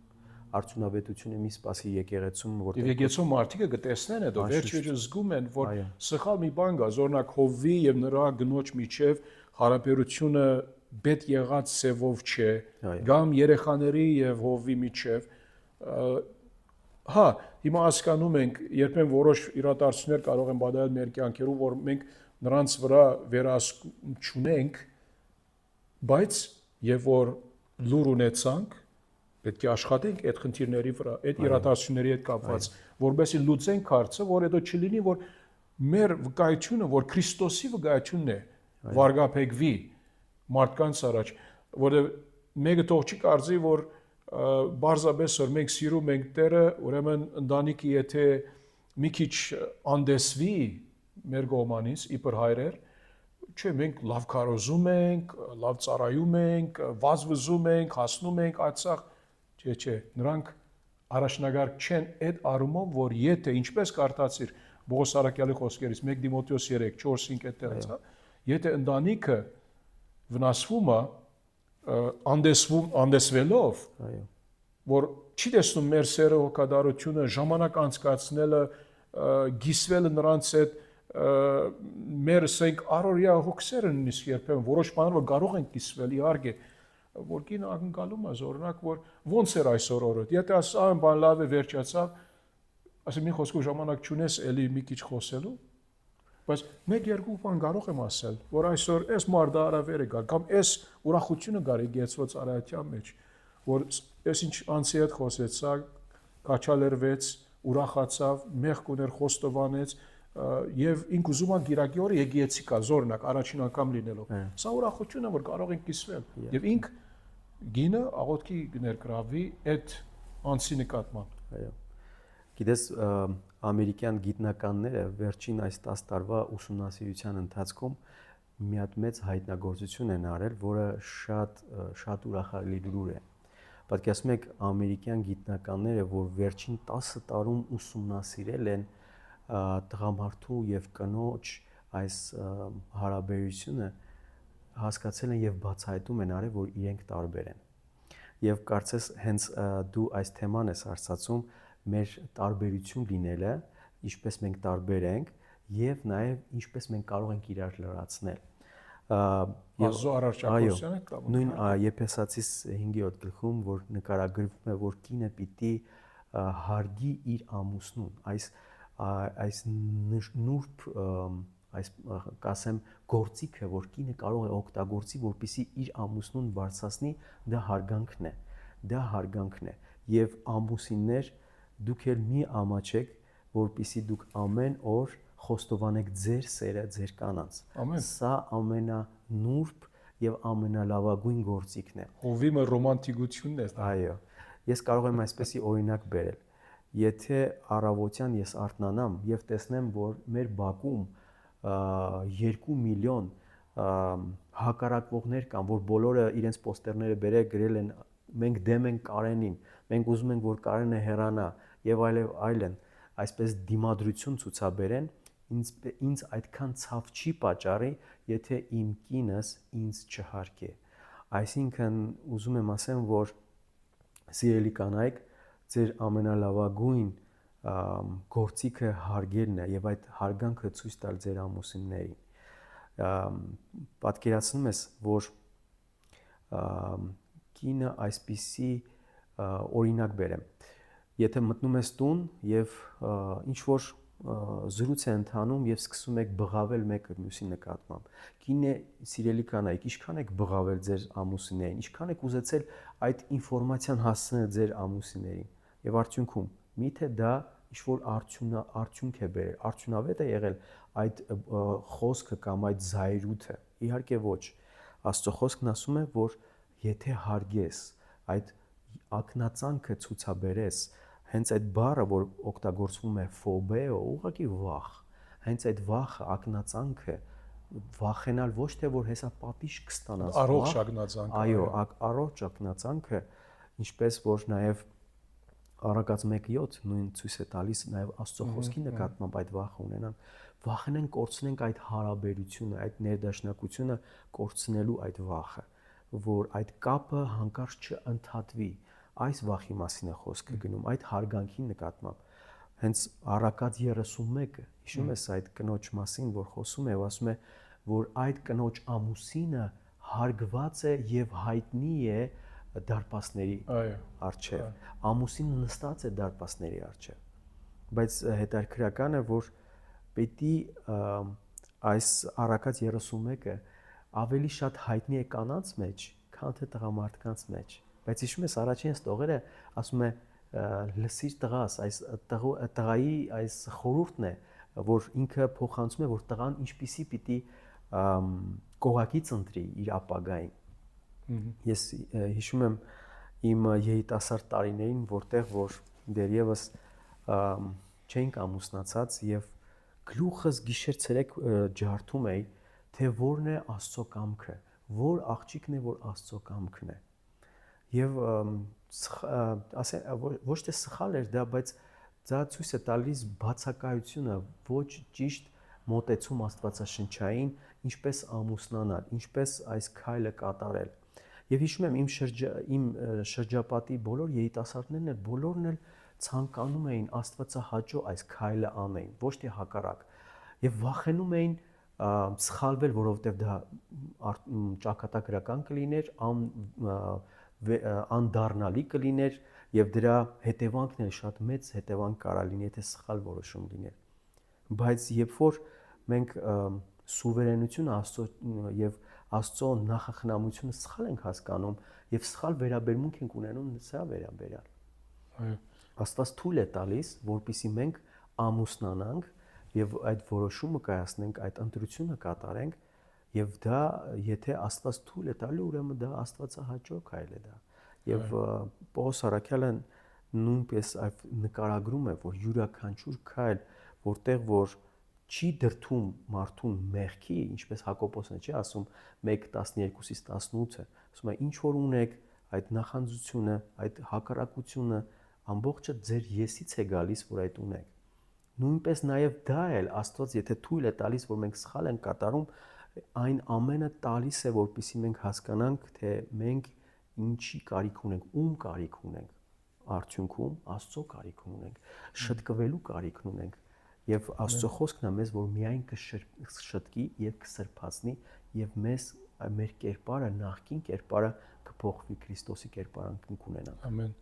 Speaker 2: Արդյունավետությունը մի սպասի եկեղեցում, որտեղ
Speaker 1: եկեղեցում մարդիկը կտեսնեն հետո վերջը զգում են, որ սխալ մի բան կա, զորնակ Հովվի եւ նրա գնոջ միջև հարաբերությունը բեդ եղած սևով չէ, կամ երեխաների եւ Հովվի միջև։ Հա, հիմա հասկանում ենք, երբեմն որոշ իրադարձություններ կարող են բادرել մեր կյանքերում, որ մենք նրանց վրա վերահսկում չունենք, բայց եւ որ լուր ունեցանք, պետք է աշխատենք այդ խնդիրների վրա, այդ իրադարձությունների հետ կապված, որովհետեւ լուծենք հարցը, որ հետո չլինի, որ մեր վկայությունը, որ Քրիստոսի վկայությունն է, վարգապեկվի մարդկանց առաջ, որովհետեւ մեկը թող չի կարծի, որ բարձրապես որ մենք սիրում ենք Տերը, ուրեմն ընտանիքը եթե մի քիչ անդեսվի մեր կողմանից իբր հայրեր, չէ, մենք լավ քարոզում ենք, լավ ծառայում ենք, վազվզում ենք, հասնում ենք այդսաղ, չէ, նրանք առաջնագարկ չեն այդ առումով, որ եթե ինչպես կարդացիր Պողոս Արաքյալի խոսքերից 1 Տիմոթեոս 3, 4-5 այդտեղից, հա, եթե ընտանիքը վնասվում է, անդեսվելով, որ չի տեսնում մեր սերը հոգադարությունը, ժամանակ անցկացնելը, գիսվելը նրանց հետ, մեր ասենք առօրյա հոգսերը նույնիսկ երբեմն որոշ բաներ որ կարող են կիսվել իհարկե որ կինը ակնկալում է օրինակ որ ոնց էր այսօր օրը եթե ասա այն բան լավ է վերջացավ ասեմ մի խոսքով ժամանակ չունես էլի մի քիչ խոսելու բայց մեկ-երկու բան կարող եմ ասել որ այսօր այս մարդը արավեր է գալ կամ այս ուրախությունը գարի գեցված արայության մեջ որ այս ինչ անցի հետ խոսեցա կաչալերվեց ուրախացավ մեղք ուներ խոստովանեց եւ ինք ուզում է գիրակի օրը եկեցի կա զորնակ առաջին անգամ լինելով սա ուրախությունը որ կարող են կիսվել եւ ինք գինը աղոթքի ներգրավի այդ անցի նկատմամբ
Speaker 2: այո գիտես ամերիկյան գիտնականները վերջին այս 10 տարվա ուսումնասիրության ընթացքում մի հատ մեծ հայտնագործություն են արել որը շատ ուրախալի լուր է պատկերացնում եք ամերիկյան գիտնականները որ վերջին 10 տարում ուսումնասիրել են տղամարդու եւ կնոջ այս հարաբերությունը հասկացել են եւ բացահայտում են արել որ իրենք տարբեր են եւ կարծես հենց դու այս թեման ես արծացում մեր տարբերություն լինելը ինչպես մենք տարբեր ենք եւ նաեւ ինչպես մենք կարող ենք իրար լրացնել
Speaker 1: Ազո Արարչապետյանը կամ
Speaker 2: նույն Եփեսացիս 5-րդ գլխում որ նկարագրվում է որ կինը պիտի հարգի իր ամուսնուն այս նուրբ այս կասեմ գործիքը որ կինը կարող է օգտագործի որպեսզի իր ամուսնուն բարձրացնի դա հարգանքն է եւ ամուսիններ դուք էլ մի ամաչեք որպեսզի դուք ամեն օր խոստովանեք ձեր սերը ձեր կանանց սա ամենանուրբ եւ ամենալավագույն գործիքն է
Speaker 1: հովիմը ռոմանտիկությունն է
Speaker 2: այո ես կարող եմ այսպեսի օրինակ բերել Եթե առավոտյան ես արթնանամ եւ տեսնեմ, որ մեր բակում 2 միլիոն հակառակվողներ կան, որ բոլորը իրենց պոստերները բերել գրել են, մենք դեմ ենք Կարենին, մենք ուզում ենք, որ Կարենը հեռանա եւ այլն, այսպես դիմադրություն ցուցաբերեն, ինձ այդքան ցավ չի պատճառի, եթե իմ կինս ինձ չհարգի։ Այսինքն ուզում եմ ասեմ, որ սիրելի կանայք ձեր ամենալավագույն գործիքը հարգելն է եւ այդ հարգանքը ցույց տալ ձեր ամուսիններին պատկերացնում ես որ կինը այսպիսի օրինակ բերեմ եթե մտնում ես տուն եւ ինչ որ զրույց է ընթանում եւ սկսում եք բղավել մեկը մյուսի նկատմամբ կինը սիրելի կանայք ինչքան եք բղավել ձեր ամուսիններին ինչքան եք ուզեցել այդ ինֆորմացիան հասցնել ձեր ամուսիններին Եվ արդյունքում միթե դա ինչ-որ արդյունք է բերել, արդյունավետ է եղել այդ խոսքը կամ այդ զայրույթը, իհարկե ոչ, Աստծո խոսքն ասում է, որ եթե հարգես, այդ ակնածանքը ցուցաբերես, հենց այդ բառը, որ օգտագործվում է ֆոբեո, ուղղակի վախ, հենց այդ վախը, ակնածանքը, վախենալ ոչ թե որ հեսա պատիժ կստանաս,
Speaker 1: առողջ ակնածանքը,
Speaker 2: այո, առողջ ակնածանքը, ինչպես որ նաև Առակած 1:7 նույն ցույց է տալիս նաև Աստծո խոսքի նկատմամբ այդ վախը ունենան վախենեն կորցնենք այդ հարաբերությունը այդ ներդաշնակությունը կորցնելու այդ վախը որ այդ կապը հանկարծ չընդհատվի այս վախի մասին է խոսքը գնում այդ հարգանքի նկատմամբ հենց Առակած 31-ը հիշում ես այդ կնոջ մասին որ խոսում է ու ասում է որ այդ կնոջ ամուսինը հարգված է եւ հայտնի է դարպասների արչև ամուսինը նստած է դարպասների արչև բայց հետաքրքրական է որ պետք է այս Առակած 31-ը ավելի շատ հայտնի է կանանց մեջ քան թե տղամարդկանց մեջ բայց հիշում ես առաջին ստողերը ասում է լսիր տղաս այս տղայի այս խորհուրդն է որ ինքը փոխանցում է որ տղան ինչպիսի պիտի կողակից ընտրի իր ապագային Ես հիշում եմ իմ երիտասարդ տարիներին, որտեղ որ դեռևս չենք ամուսնացած եւ գլուխս գիշեր-ցերեկ ջարդում էի, թե որն է Աստծո կամքը, որ աղջիկն է, որ Աստծո կամքն է։ Եվ ոչ թե սխալ էր դա, բայց դա ցույց է տալիս բացակայությունը, ոչ ճիշտ մոտեցում աստվածաշնչային, ինչպես ամուսնանալ, ինչպես այս քայլը կատարել։ Եվ հիշում եմ իմ շրջապատի բոլոր երիտասարդներն էլ բոլորն էլ ցանկանում էին աստվածահաճո այս քայլը անեին, ոչ թե հակառակ։ եւ վախենում էին սխալվել, որովհետեւ դա ճակատագրական կլիներ, անդառնալի կլիներ եւ դրա հետևանքն էլ շատ մեծ հետևանք կարա լինի, եթե սխալ որոշում լիներ։ Բայց երբ որ մենք սուվերենությունը Աստծո եւ Աստծո նախախնամությունը սխալ ենք հասկանում եւ սխալ վերաբերմունք ենք ունենում սա վերաբերյալ։
Speaker 1: Այո։
Speaker 2: Աստված թույլ է տալիս, որպեսզի մենք ամուսնանանք եւ այդ որոշումը կայացնենք, այդ ընտրությունը կատարենք եւ դա եթե Աստված թույլ է տալի, ուրեմն դա Աստվածահաճո քայլ է դա։ Եվ Պողոս Առաքյալը նույնպես այդ նկարագրում է, որ յուրաքանչյուր քայլ, որտեղ որ չի դրթում մարդուն մեղքի, ինչպես Հակոբոսն է, չի ասում 1:12-ից 18-ը, ասում է ինչ որ ունեք, այդ նախանձությունը, այդ հակառակությունը ամբողջը ձեր եսից է գալիս, որ այդ ունեք։ Նույնպես նաև դա էլ Աստված եթե թույլ է տալիս, որ մենք սխալ ենք կատարում, այն ամենը տալիս է, որպեսզի մենք հասկանանք, թե մենք ինչի կարիք ունենք, ում կարիք ունենք, արդյունքում Աստծո կարիք ունենք, շտկվելու կարիք ունենք, եւ Աստծո խոսքն է մեզ, որ միայն կշտկի եւ կսրբացնի եւ մեր կերպարը, նախկին կերպարը կփոխվի Քրիստոսի կերպարանքին կունենանք։
Speaker 1: Ամեն։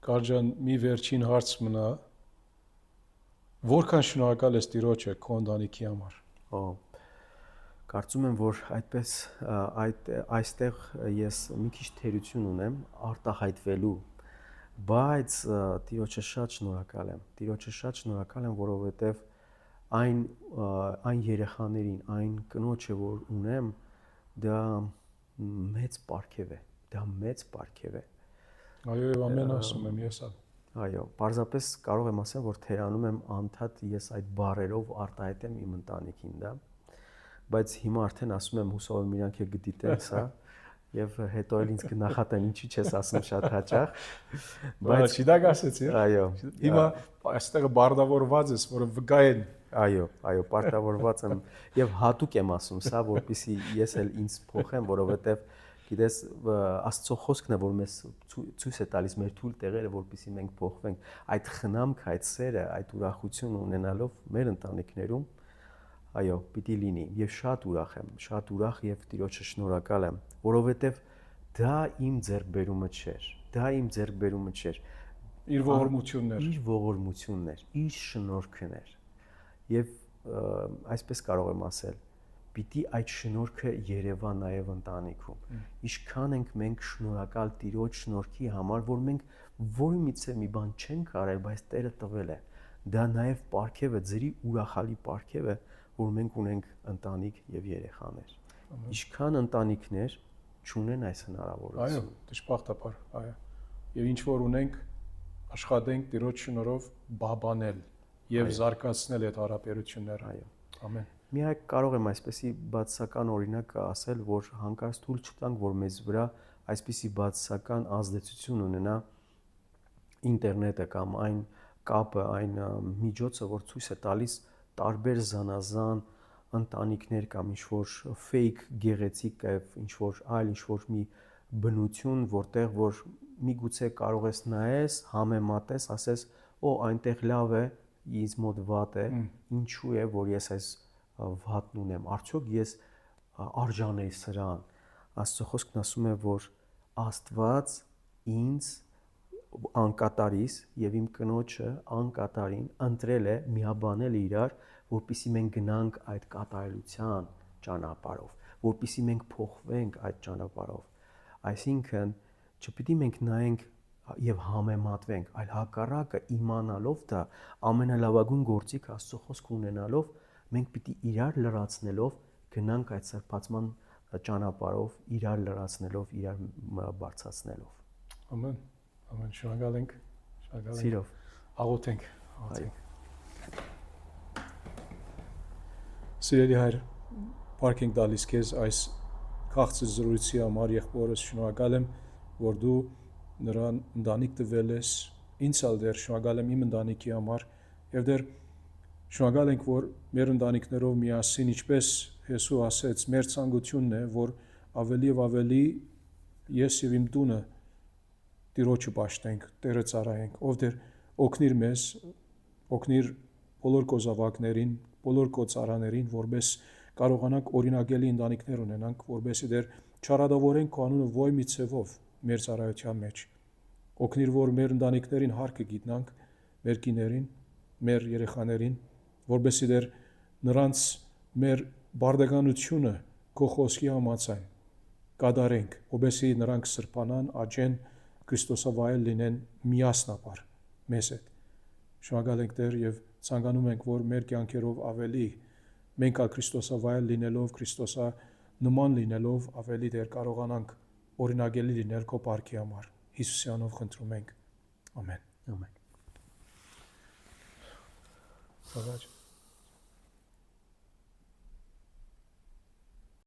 Speaker 1: Կարջան, մի վերջին հարց մնա։ Որքան շնորհակալ ես Տիրոջը քո ընտանիքի համար։
Speaker 2: Կարծում եմ, որ այդպես այստեղ ես մի քիչ թերություն ունեմ արտահայտվելու, բայց Տիրոջը շատ շնորհակալ եմ։ Տիրոջը շատ շնորհակալ եմ, որովհետև այն երեխաներին, այն կնոջը, որ ունեմ, դա մեծ պարգև է, դա մեծ պարգև է։
Speaker 1: Այո, եւ ամեն ասում եմ ես։
Speaker 2: Այո, պարզապես կարող եմ ասել, որ թերանում եմ անդադ ես այդ բառերով արտահայտեմ իմ ընտանիքին, դա։ Բայց հիմա արդեն ասում եմ հուսով եմ իրանք է գտիտեն սա եւ հետո էլ ինձ կնախատեն ինչի չես ասում շատ հաճախ։
Speaker 1: Բայց չի դա գասեցի։
Speaker 2: Այո։
Speaker 1: Հիմա այստեղ բարդավորված ես, որը վգային։
Speaker 2: Այո, պարտավորված եմ եւ հատուկ եմ ասում սա, որպեսզի ես էլ ինձ փոխեմ, որովհետեւ գիտես Աստծո խոսքն է, որ մեզ ցույց է տալիս մեր թույլ տեղերը, որպեսզի մենք փոխվենք։ Այդ խնամքը, այդ սերը, այդ ուրախությունը ունենալով մեր ընտանիքներում, այո, պիտի լինի։ Եվ շատ ուրախ եմ, շատ ուրախ եւ Տիրոջը շնորհակալ եմ, որովհետեւ դա իմ ձեռքբերումը չէր։ Դա իմ ձեռքբերումը չէր։
Speaker 1: Իր ողորմությունն էր։
Speaker 2: Իր ողորմությունն էր, իր շնորհքն էր։ Եվ այսպես կարող եմ ասել, պիտի այդ շնորհքը երևա նաև ընտանիքում։ Ինչքան ենք մենք շնորհակալ Տիրոջ շնորհքի համար, որ մենք որմիցե մի բան չենք արել, բայց Տերը տվել է։ Դա նաև պարգև է, ձերի ուրախալի պարգև է, որ մենք ունենք ընտանիք եւ երեխաներ։ Ինչքան ընտանիքներ չունեն այս հնարավորությունը։
Speaker 1: Այո, դժբախտաբար, այո։ Եվ ինչ որ ունենք, աշխատենք Տիրոջ շնորհով բաբանել եւ զարգացնել այդ հարաբերությունները։
Speaker 2: Այո։
Speaker 1: Ամեն։
Speaker 2: Միայն կարող եմ այսպեսի բացասական օրինակ ասել, որ հանկարծ թույլ չտանք, որ մեզ վրա այսպեսի բացասական ազդեցություն ունենա ինտերնետը կամ այն կապը, այն միջոցը, որ ցույց է տալիս տարբեր զանազան ընտանիքներ կամ ինչ-որ fake գեղեցիկ եւ ինչ-որ այլ ինչ-որ մի բնություն, որտեղ որ միգուցե կարող ես նայես, համեմատես, ասես, այնտեղ լավ է, ինձ մոտ վատ է, ինչու է, որ ես այս վատն ունեմ, արդյոք ես արժանեի սրան։ Աստծո խոսքն ասում է, որ Աստված ինձ անկատարիս եւ իմ կնոջը անկատարին ընտրել է, միաբանել իրար, որպեսզի մենք գնանք այդ կատարելության ճանապարհով, որպեսզի մենք փոխվենք այդ ճանապարհով։ Այսինքն չպիտի մենք նայենք եւ համեմատվենք, այլ հակառակը իմանալով դա ամենալավագույն գործիք Աստծո խոսք ունենալով մենք պիտի իրար լրացնելով գնանք այդ սրբացման ճանապարհով, իրար լրացնելով, իրար բարձրացնելով։
Speaker 1: Ամեն, ամեն, շնորհակալ ենք, շնորհակալ ենք։
Speaker 2: Սիրով
Speaker 1: Աղոթենք։ Սիրելի Հայր, փառք ենք տալիս քեզ այս քաղցր զրույցի համար, եղբորս շնորհակալ եմ, որ դու նրան ընտանիք տվել ես, ինձ ալ դեռ շնորհակալ եմ իմ ընտանիքի համար, եւ դեռ շնորհակալ ենք, որ մեր ընտանիքներով միասին, ինչպես Հեսու ասեց, մեր ցանկությունն է, որ ավելի եւ ավելի ես եւ իմ տունը Տիրոջը պաշտենք, Տերը ծառայենք, ով դեռ օգնիր մեզ, օգնիր բոլոր կոզավակներին, բոլոր կոծարաներին, որպես կարողանանք օրինագելի ընտանիքներ ունենանք, որպեսզի դեր չարադավորենք քո անունը ոչ մի ցևով մեր ծառայության մեջ։ Օգնիր, որ մեր ընտանիքներին հարկը գիտնանք, մեր կիներին, մեր երեխաներին, որպեսզի դեր նրանց մեր բարդականությունը քո խոսքի համաձայն կատարենք, որպեսզի նրանք սրբանան, աճեն, Քրիստոսավայել լինեն միասնապար մեզ հետ։ Շնորհակալ ենք Տեր եւ ցանկանում ենք, որ մեր կյանքերով ավելի մենք Քրիստոսավայել լինելով, Քրիստոսա նման լինելով ավելի դեր կարողանանք օրինագելի լինել քո բարքի համար։ Հիսուսի անունով խնդրում ենք։ Ամեն։
Speaker 2: Ամեն։
Speaker 1: Բավարար։